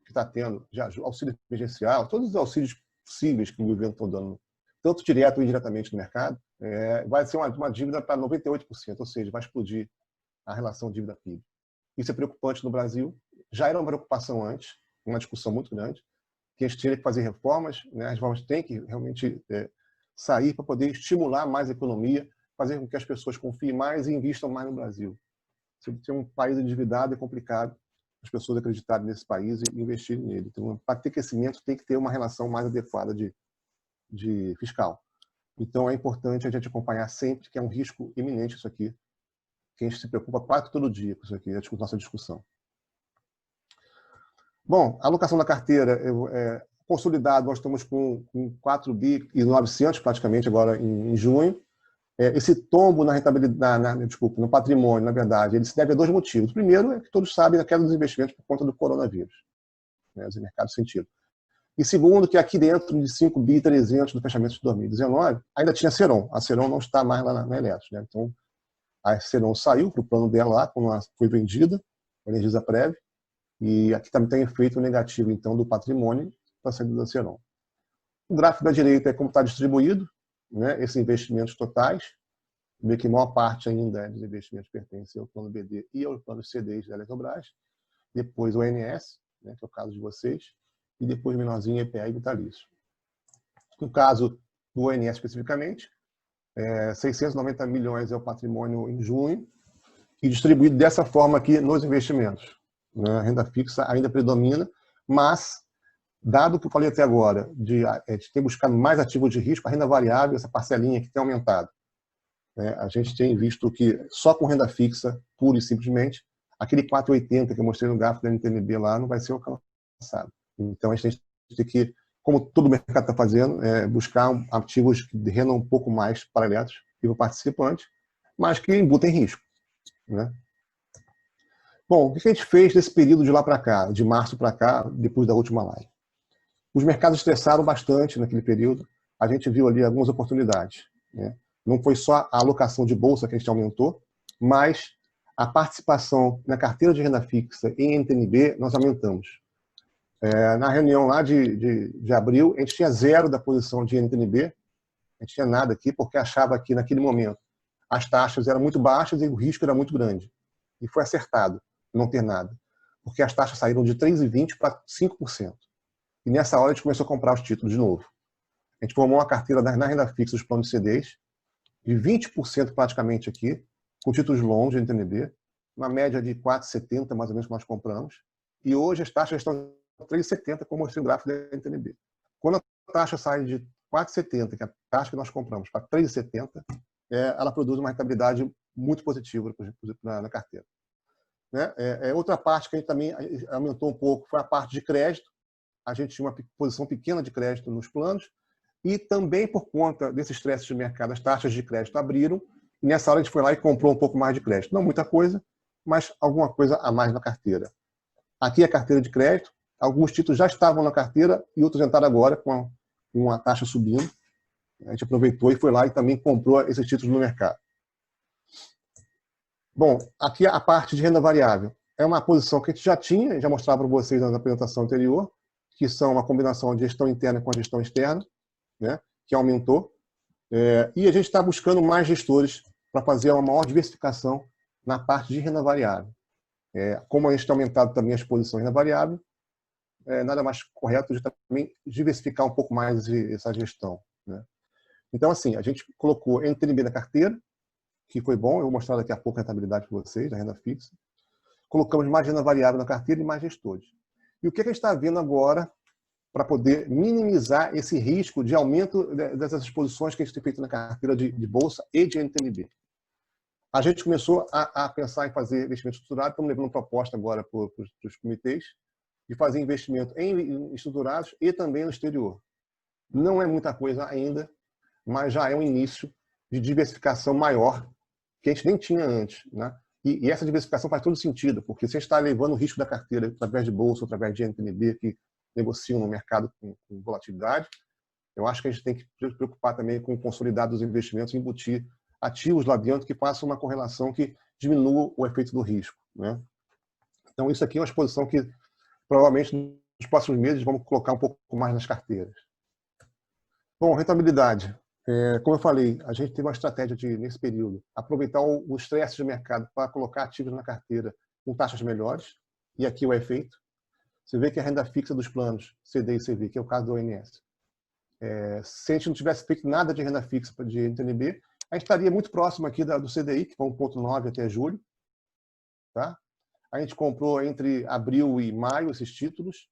que está tendo, de auxílio emergencial, todos os auxílios possíveis que o governo está dando, tanto direto ou indiretamente no mercado, vai ser uma dívida para 98%, ou seja, vai explodir a relação dívida-PIB. Isso é preocupante no Brasil, já era uma preocupação antes, uma discussão muito grande, que a gente tinha que fazer reformas, né? As reformas têm que realmente sair para poder estimular mais a economia, fazer com que as pessoas confiem mais e investam mais no Brasil. Se tem um país endividado é complicado, as pessoas acreditarem nesse país e investirem nele. Então, para ter crescimento, tem que ter uma relação mais adequada de fiscal. Então, é importante a gente acompanhar sempre, que é um risco iminente isso aqui, que a gente se preocupa quase todo dia com isso aqui, é a nossa discussão. Bom, a alocação da carteira, consolidado, nós estamos com 4 bi e 900 praticamente agora em junho. Esse tombo na rentabilidade, no patrimônio, na verdade, ele se deve a 2 motivos. O primeiro é que todos sabem a queda dos investimentos por conta do coronavírus, né, os mercados sentiram. E segundo, que aqui dentro de 5 bi 300 do fechamento de 2019, ainda tinha a Ceron. A Ceron não está mais lá na Eletros, né? Então, a Ceron saiu para o plano dela lá, quando ela foi vendida, a Energisa Prev, e aqui também tem efeito negativo, então, do patrimônio para a saída da Ceron. O gráfico da direita é como está distribuído, né, esses investimentos totais, vê que a maior parte ainda dos investimentos pertence ao plano BD e ao plano CDs da Eletrobras, depois o ONS, né, que é o caso de vocês, e depois menorzinho EPA e vitalício. No caso do ONS especificamente, 690 milhões é o patrimônio em junho, e distribuído dessa forma aqui nos investimentos. Né, a renda fixa ainda predomina, mas dado que eu falei até agora, de ter buscado mais ativos de risco, a renda variável, essa parcelinha que tem aumentado. A gente tem visto que só com renda fixa, pura e simplesmente, aquele 4,80 que eu mostrei no gráfico da NTNB lá não vai ser alcançado. Então a gente tem que, como todo o mercado está fazendo, buscar ativos que rendam um pouco mais para eletros e para o participante, mas que embutem risco. Né? Bom, o que a gente fez nesse período de lá para cá, de março para cá, depois da última live? Os mercados estressaram bastante naquele período. A gente viu ali algumas oportunidades. Né? Não foi só a alocação de bolsa que a gente aumentou, mas a participação na carteira de renda fixa em NTNB nós aumentamos. Na reunião lá de abril, a gente tinha 0 da posição de NTNB, a gente tinha nada aqui, porque achava que naquele momento as taxas eram muito baixas e o risco era muito grande. E foi acertado não ter nada, porque as taxas saíram de 3,20% para 5%. E nessa hora a gente começou a comprar os títulos de novo. A gente formou uma carteira na renda fixa dos planos de CDs, de 20% praticamente aqui, com títulos longos de NTNB, uma média de 4,70 mais ou menos que nós compramos. E hoje as taxas estão 3,70, como eu mostrei no gráfico da NTNB. Quando a taxa sai de 4,70, que é a taxa que nós compramos, para 3,70, ela produz uma rentabilidade muito positiva na carteira. Né? Outra parte que a gente também aumentou um pouco foi a parte de crédito. A gente tinha uma posição pequena de crédito nos planos e também por conta desse estresse de mercado, as taxas de crédito abriram e nessa hora a gente foi lá e comprou um pouco mais de crédito. Não muita coisa, mas alguma coisa a mais na carteira. Aqui é a carteira de crédito. Alguns títulos já estavam na carteira e outros entraram agora com uma taxa subindo. A gente aproveitou e foi lá e também comprou esses títulos no mercado. Bom, aqui a parte de renda variável. É uma posição que a gente já tinha, já mostrava para vocês na apresentação anterior, que são uma combinação de gestão interna com a gestão externa, né, que aumentou. E a gente está buscando mais gestores para fazer uma maior diversificação na parte de renda variável. Como a gente tem aumentado também a exposição em renda variável, nada mais correto de também diversificar um pouco mais essa gestão. Né? Então, assim, a gente colocou NTNB na carteira, que foi bom, eu vou mostrar daqui a pouco a rentabilidade para vocês, da renda fixa. Colocamos mais renda variável na carteira e mais gestores. E o que a gente está vendo agora para poder minimizar esse risco de aumento dessas exposições que a gente tem feito na carteira de bolsa e de NTNB? A gente começou a pensar em fazer investimento estruturado, estamos levando proposta agora para os comitês, de fazer investimento em estruturados e também no exterior. Não é muita coisa ainda, mas já é um início de diversificação maior que a gente nem tinha antes. Né? E essa diversificação faz todo sentido, porque se a gente está levando o risco da carteira através de bolsa, através de NTNB, que negociam no mercado com volatilidade, eu acho que a gente tem que se preocupar também com o consolidado dos investimentos, embutir ativos lá dentro que façam uma correlação que diminua o efeito do risco. Né? Então, isso aqui é uma exposição que provavelmente nos próximos meses vamos colocar um pouco mais nas carteiras. Bom, rentabilidade. Como eu falei, a gente teve uma estratégia nesse período, aproveitar o estresse de mercado para colocar ativos na carteira com taxas melhores, e aqui o efeito. Você vê que a renda fixa dos planos CD e CV, que é o caso do ONS, se a gente não tivesse feito nada de renda fixa de NTNB, a gente estaria muito próximo aqui do CDI, que foi 1,9 até julho. Tá? A gente comprou entre abril e maio esses títulos,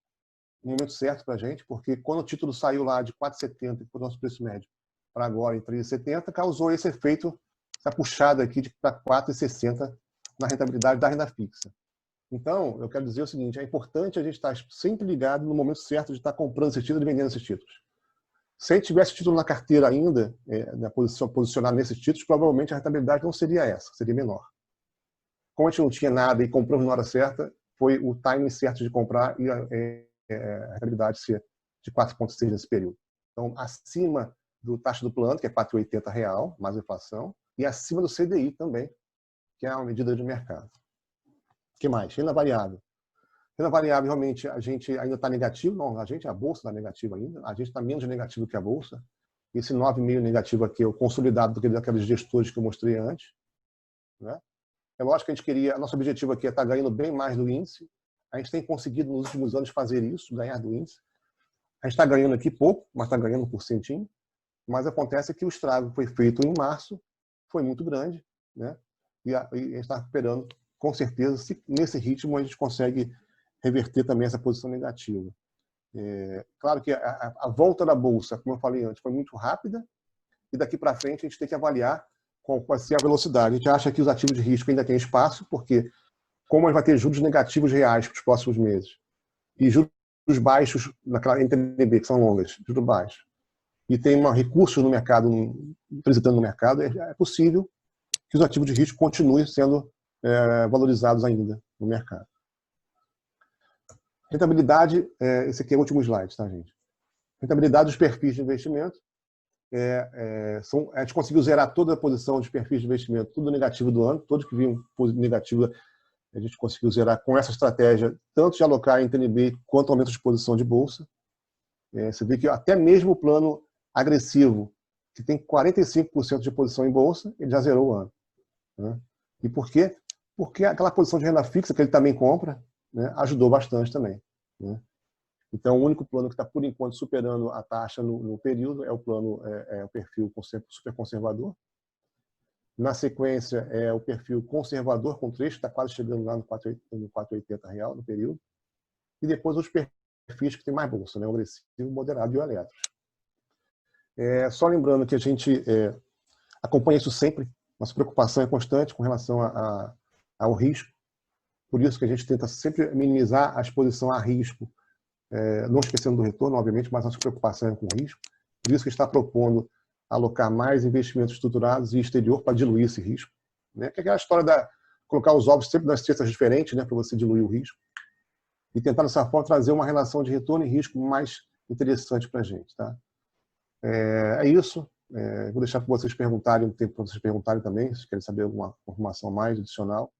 no momento certo para a gente, porque quando o título saiu lá de 4,70, que foi o nosso preço médio, para agora em 3,70, causou esse efeito, essa puxada aqui para 4,60 na rentabilidade da renda fixa. Então, eu quero dizer o seguinte, é importante a gente estar sempre ligado no momento certo de estar comprando esses títulos e vendendo esses títulos. Se a gente tivesse título na carteira ainda, na posicionado nesses títulos, provavelmente a rentabilidade não seria essa, seria menor. Como a gente não tinha nada e compramos na hora certa, foi o timing certo de comprar e a rentabilidade ser de 4,6 nesse período. Então, acima do taxa do plano, que é 4,80 real, mais inflação, e acima do CDI também, que é uma medida de mercado. O que mais? Renda variável. Renda variável, realmente, a gente ainda está negativo. Não, a bolsa está negativa ainda. A gente está menos negativo que a bolsa. Esse 9,5 negativo aqui é o consolidado daqueles gestores que eu mostrei antes. Né? É lógico que a gente queria, nosso objetivo aqui é estar ganhando bem mais do índice. A gente tem conseguido nos últimos anos fazer isso, ganhar do índice. A gente está ganhando aqui pouco, mas está ganhando 1%. Mas acontece que o estrago foi feito em março, foi muito grande, né? E a gente está recuperando, com certeza, se nesse ritmo a gente consegue reverter também essa posição negativa. Claro que a volta da Bolsa, como eu falei antes, foi muito rápida, e daqui para frente a gente tem que avaliar qual vai ser a velocidade. A gente acha que os ativos de risco ainda têm espaço, porque como a gente vai ter juros negativos reais para os próximos meses, e juros baixos naquela NTNB, que são longas, juros baixos, e tem recursos no mercado, transitando no mercado, é possível que os ativos de risco continuem sendo valorizados ainda no mercado. Rentabilidade, esse aqui é o último slide, tá, gente? Rentabilidade dos perfis de investimento. A gente conseguiu zerar toda a posição de perfis de investimento, tudo negativo do ano, todos que vinham negativo, a gente conseguiu zerar com essa estratégia, tanto de alocar em TNB quanto aumento de exposição de bolsa. Você vê que até mesmo o plano agressivo, que tem 45% de posição em bolsa, ele já zerou o ano. Né? E por quê? Porque aquela posição de renda fixa que ele também compra, né, ajudou bastante também. Né? Então, o único plano que está, por enquanto, superando a taxa no período é o plano, o perfil super conservador. Na sequência, é o perfil conservador com trecho, que está quase chegando lá no 4,80 real no período. E depois os perfis que tem mais bolsa, né, o agressivo, o moderado e o eletros. Só lembrando que a gente acompanha isso sempre. Nossa preocupação é constante com relação ao risco. Por isso que a gente tenta sempre minimizar a exposição a risco, não esquecendo do retorno, obviamente, mas nossa preocupação é com o risco. Por isso que está propondo alocar mais investimentos estruturados e exterior para diluir esse risco. Né? Que é aquela história de colocar os ovos sempre nas cestas diferentes, né, para você diluir o risco. E tentar, dessa forma, trazer uma relação de retorno e risco mais interessante para a gente. Tá? É isso. Vou deixar para vocês perguntarem, um tempo para vocês perguntarem também, se querem saber alguma informação mais adicional.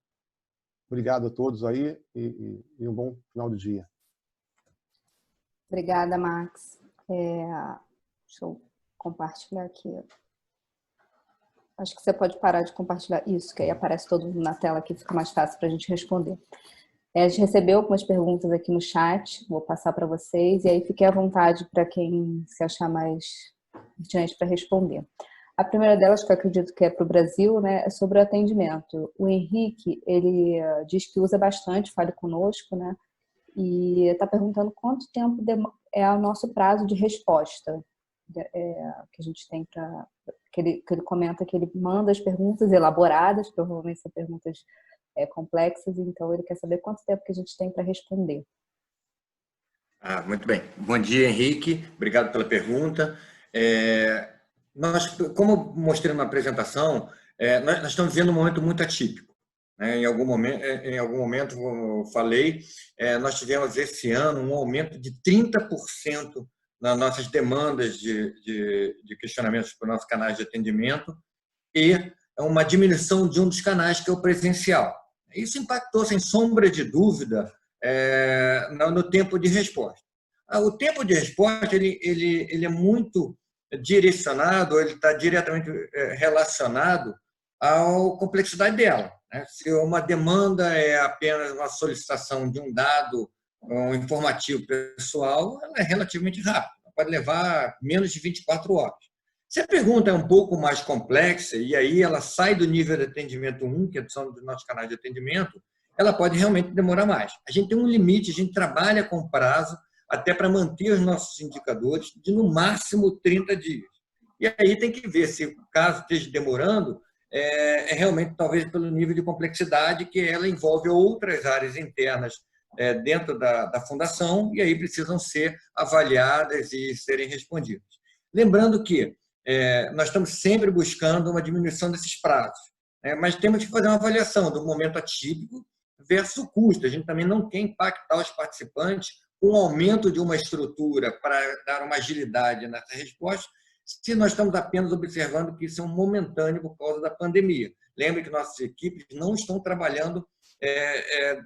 Obrigado a todos aí e um bom final de dia. Obrigada, Max. Deixa eu compartilhar aqui. Acho que você pode parar de compartilhar isso, que aí aparece todo mundo na tela aqui, fica mais fácil para a gente responder. A gente recebeu algumas perguntas aqui no chat, vou passar para vocês, e aí fique à vontade para quem se achar mais pertinente para responder. A primeira delas, que eu acredito que é para o Brasil, né, é sobre o atendimento. O Henrique, ele diz que usa bastante, fale conosco, né, e está perguntando quanto tempo é o nosso prazo de resposta que a gente tem para... Que ele comenta que ele manda as perguntas elaboradas, provavelmente são perguntas complexas, então ele quer saber quanto tempo que a gente tem para responder. Muito bem. Bom dia, Henrique. Obrigado pela pergunta. Nós, como eu mostrei na apresentação, nós estamos vivendo um momento muito atípico. Né? Em algum momento, eu falei, nós tivemos esse ano um aumento de 30% nas nossas demandas de questionamentos para os nossos canais de atendimento e uma diminuição de um dos canais, que é o presencial. Isso impactou, sem sombra de dúvida, no tempo de resposta. O tempo de resposta ele é muito direcionado, ele está diretamente relacionado à complexidade dela. Né? Se uma demanda é apenas uma solicitação de um dado informativo pessoal, ela é relativamente rápida, pode levar menos de 24 horas. Se a pergunta é um pouco mais complexa, e aí ela sai do nível de atendimento 1, que são dos nossos canais de atendimento, ela pode realmente demorar mais. A gente tem um limite, a gente trabalha com prazo até para manter os nossos indicadores de, no máximo, 30 dias. E aí tem que ver se o caso esteja demorando, realmente talvez pelo nível de complexidade que ela envolve outras áreas internas dentro da fundação e aí precisam ser avaliadas e serem respondidas. Lembrando que nós estamos sempre buscando uma diminuição desses prazos, mas temos que fazer uma avaliação do momento atípico versus o custo. A gente também não quer impactar os participantes com o aumento de uma estrutura para dar uma agilidade nessa resposta, se nós estamos apenas observando que isso é um momentâneo por causa da pandemia. Lembre que nossas equipes não estão trabalhando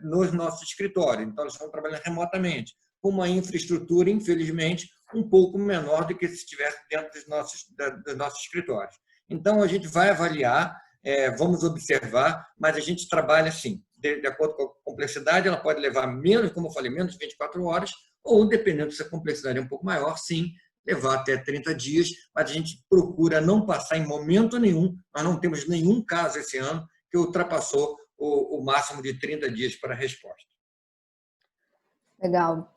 nos nossos escritórios, então elas estão trabalhando remotamente, com uma infraestrutura, infelizmente, um pouco menor do que se estivesse dentro dos nossos escritórios. Então, a gente vai avaliar, vamos observar, mas a gente trabalha assim, de acordo com a complexidade, ela pode levar menos, como eu falei, menos de 24 horas, ou, dependendo se a complexidade é um pouco maior, sim, levar até 30 dias, mas a gente procura não passar em momento nenhum, nós não temos nenhum caso esse ano que ultrapassou o máximo de 30 dias para a resposta. Legal.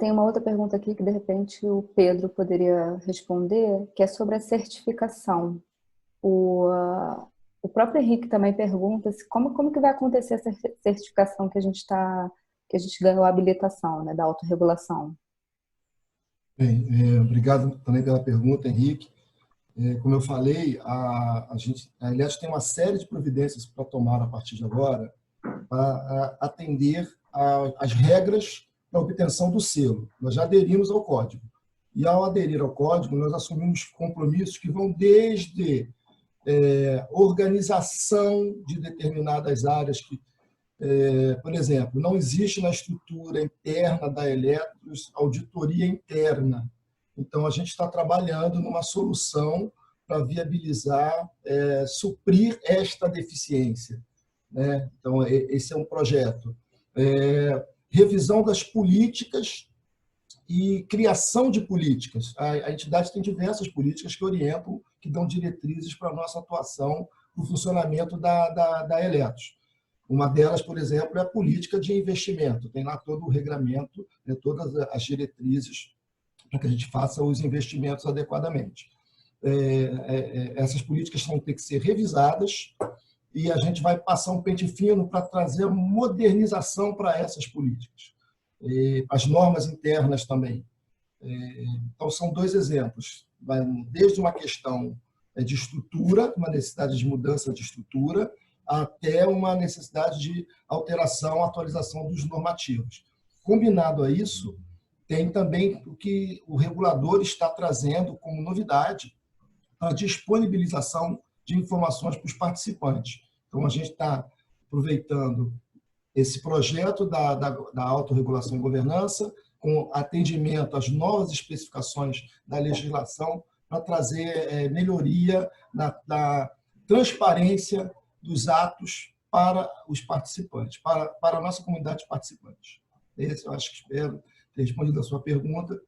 Tem uma outra pergunta aqui que, de repente, o Pedro poderia responder, que é sobre a certificação. O próprio Henrique também pergunta como que vai acontecer essa certificação que a gente ganhou a habilitação, né, da autorregulação. Bem, obrigado também pela pergunta, Henrique. Como eu falei, a Eletros tem uma série de providências para tomar a partir de agora para atender às regras para a obtenção do selo. Nós já aderimos ao código. E, ao aderir ao código, nós assumimos compromissos que vão desde organização de determinadas áreas que, por exemplo, não existe na estrutura interna da Eletros auditoria interna. Então, a gente está trabalhando numa solução para viabilizar, suprir esta deficiência, né? Então, esse é um projeto. Revisão das políticas e criação de políticas. A entidade tem diversas políticas que orientam, que dão diretrizes para a nossa atuação no funcionamento da Eletros. Uma delas, por exemplo, é a política de investimento. Tem lá todo o regramento, todas as diretrizes para que a gente faça os investimentos adequadamente. Essas políticas vão ter que ser revisadas e a gente vai passar um pente fino para trazer modernização para essas políticas. As normas internas também. Então, são dois exemplos. Desde uma questão de estrutura, uma necessidade de mudança de estrutura, até uma necessidade de alteração, atualização dos normativos. Combinado a isso, tem também o que o regulador está trazendo como novidade, a disponibilização de informações para os participantes. Então, a gente está aproveitando esse projeto da autorregulação e governança, com atendimento às novas especificaçõas da legislação, para trazer melhoria na transparência dos atos para os participantes, para a nossa comunidade de participantes. Esse eu acho que espero ter respondido a sua pergunta.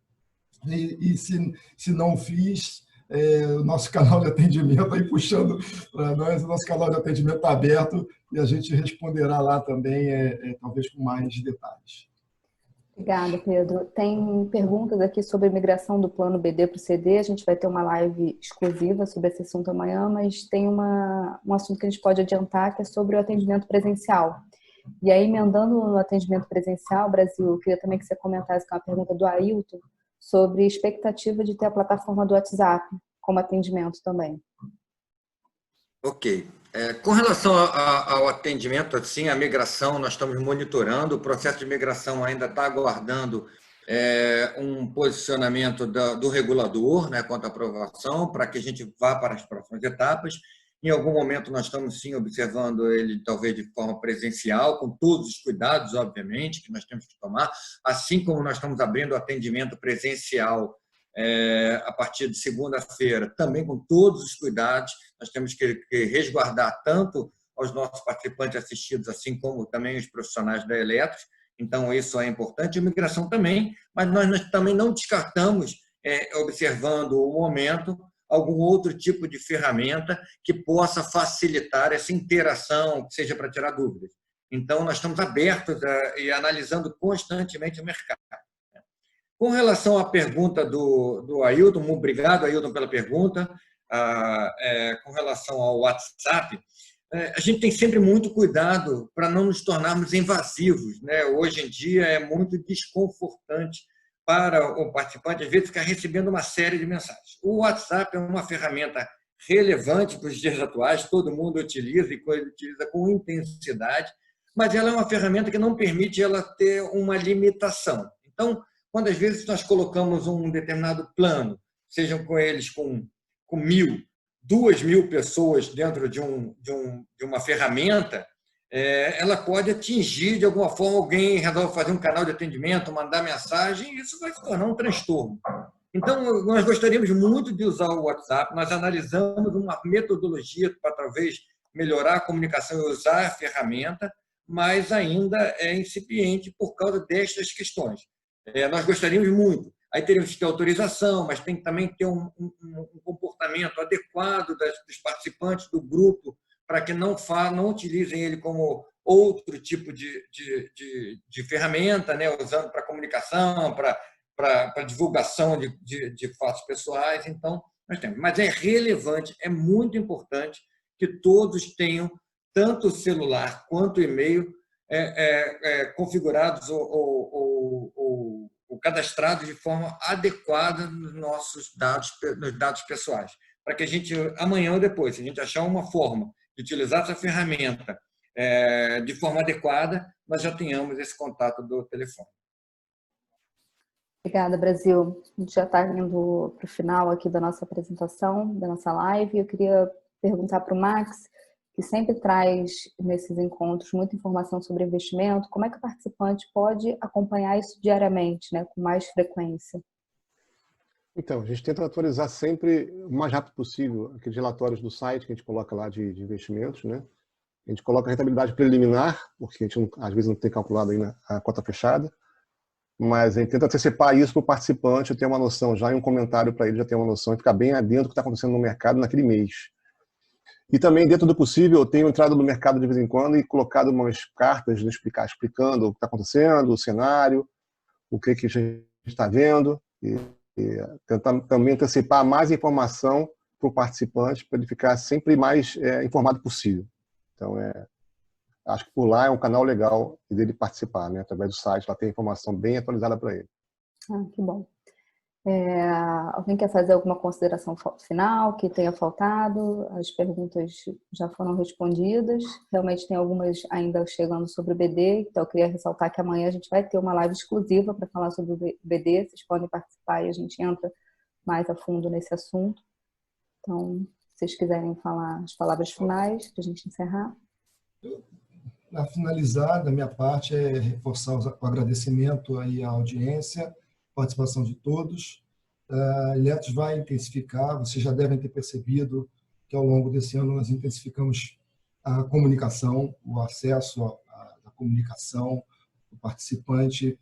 E se não fiz, o nosso canal de atendimento, aí puxando para nós, o nosso canal de atendimento está aberto e a gente responderá lá também, talvez com mais detalhes. Obrigada, Pedro. Tem perguntas aqui sobre a migração do plano BD para o CD. A gente vai ter uma live exclusiva sobre esse assunto amanhã, mas tem um assunto que a gente pode adiantar, que é sobre o atendimento presencial. E aí, emendando no atendimento presencial, Brasil, eu queria também que você comentasse com a pergunta do Ailton sobre expectativa de ter a plataforma do WhatsApp como atendimento também. Ok. Com relação ao atendimento, assim, a migração, nós estamos monitorando, o processo de migração ainda está aguardando um posicionamento do regulador, né, quanto à aprovação, para que a gente vá para as próximas etapas. Em algum momento, nós estamos, sim, observando ele, talvez, de forma presencial, com todos os cuidados, obviamente, que nós temos que tomar, assim como nós estamos abrindo o atendimento presencial a partir de segunda-feira, também com todos os cuidados. Nós temos que resguardar tanto aos nossos participantes assistidos, assim como também os profissionais da Eletros. Então, isso é importante. A migração também, mas nós também não descartamos, observando o momento, algum outro tipo de ferramenta que possa facilitar essa interação, que seja para tirar dúvidas. Então, nós estamos abertos e analisando constantemente o mercado. Com relação à pergunta do Ailton, obrigado, Ailton, pela pergunta. Com relação ao WhatsApp, a gente tem sempre muito cuidado para não nos tornarmos invasivos, né? Hoje em dia é muito desconfortante para o participante, às vezes, ficar recebendo uma série de mensagens. O WhatsApp é uma ferramenta relevante para os dias atuais, todo mundo utiliza e utiliza com intensidade, mas ela é uma ferramenta que não permite ela ter uma limitação. Então, quando às vezes nós colocamos um determinado plano, sejam com eles com 1.000, 2.000 pessoas dentro de uma ferramenta, ela pode atingir, de alguma forma, alguém resolve fazer um canal de atendimento, mandar mensagem, e isso vai se tornar um transtorno. Então, nós gostaríamos muito de usar o WhatsApp, nós analisamos uma metodologia para talvez melhorar a comunicação e usar a ferramenta, mas ainda é incipiente por causa destas questões. Nós gostaríamos muito. Aí teríamos que ter autorização, mas tem que também ter um comportamento adequado dos participantes do grupo para que não utilizem ele como outro tipo de ferramenta, né, usando para comunicação, para divulgação de fatos pessoais. Então, nós temos. Mas é relevante, é muito importante que todos tenham tanto o celular quanto o e-mail configurados ou cadastrados de forma adequada nos dados pessoais, para que a gente, amanhã ou depois, se a gente achar uma forma de utilizar essa ferramenta de forma adequada, nós já tenhamos esse contato do telefone. Obrigada, Brasil. A gente já está indo para o final aqui da nossa apresentação, da nossa live. Eu queria perguntar para o Max, que sempre traz nesses encontros muita informação sobre investimento, como é que o participante pode acompanhar isso diariamente, né, com mais frequência? Então, a gente tenta atualizar sempre o mais rápido possível aqueles relatórios do site que a gente coloca lá de investimentos, né? A gente coloca a rentabilidade preliminar, porque a gente às vezes não tem calculado ainda a cota fechada, mas a gente tenta antecipar isso para o participante, ter uma noção já, e um comentário para ele já ter uma noção e ficar bem adentro do que está acontecendo no mercado naquele mês. E também, dentro do possível, eu tenho entrado no mercado de vez em quando e colocado umas cartas explicando o que está acontecendo, o cenário, o que a gente está vendo, e tentar também antecipar mais informação para o participante, para ele ficar sempre mais informado possível. Então, acho que por lá é um canal legal dele participar, né? Através do site, lá tem informação bem atualizada para ele. Que bom. Alguém quer fazer alguma consideração final que tenha faltado? As perguntas já foram respondidas. Realmente tem algumas ainda chegando sobre o BD, então eu queria ressaltar que amanhã a gente vai ter uma live exclusiva para falar sobre o BD. Vocês podem participar e a gente entra mais a fundo nesse assunto. Então, se vocês quiserem falar as palavras finais para a gente encerrar. Para finalizar, da minha parte, reforçar o agradecimento aí à audiência, participação de todos. A Eletros vai intensificar, vocês já devem ter percebido que ao longo desse ano nós intensificamos a comunicação, o acesso à comunicação, o participante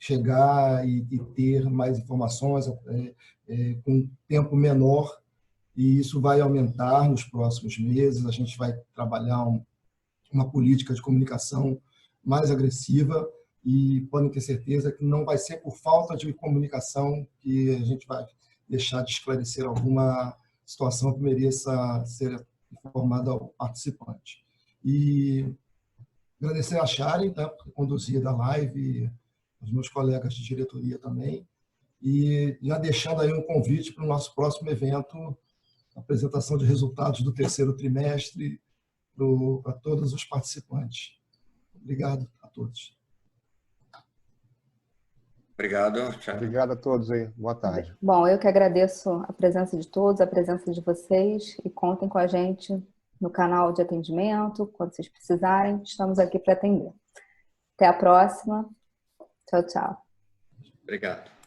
chegar e ter mais informações com um tempo menor, e isso vai aumentar nos próximos meses. A gente vai trabalhar uma política de comunicação mais agressiva, e podem ter certeza que não vai ser por falta de comunicação que a gente vai deixar de esclarecer alguma situação que mereça ser informada ao participante. E agradecer a Sharon, tá, por conduzir a live, os meus colegas de diretoria também, e já deixando aí um convite para o nosso próximo evento, apresentação de resultados do terceiro trimestre para todos os participantes. Obrigado a todos. Obrigado. Tchau. Obrigado a todos aí. Boa tarde. Bom, eu que agradeço a presença de todos, a presença de vocês, e contem com a gente no canal de atendimento, quando vocês precisarem, estamos aqui para atender. Até a próxima. Tchau, tchau. Obrigado.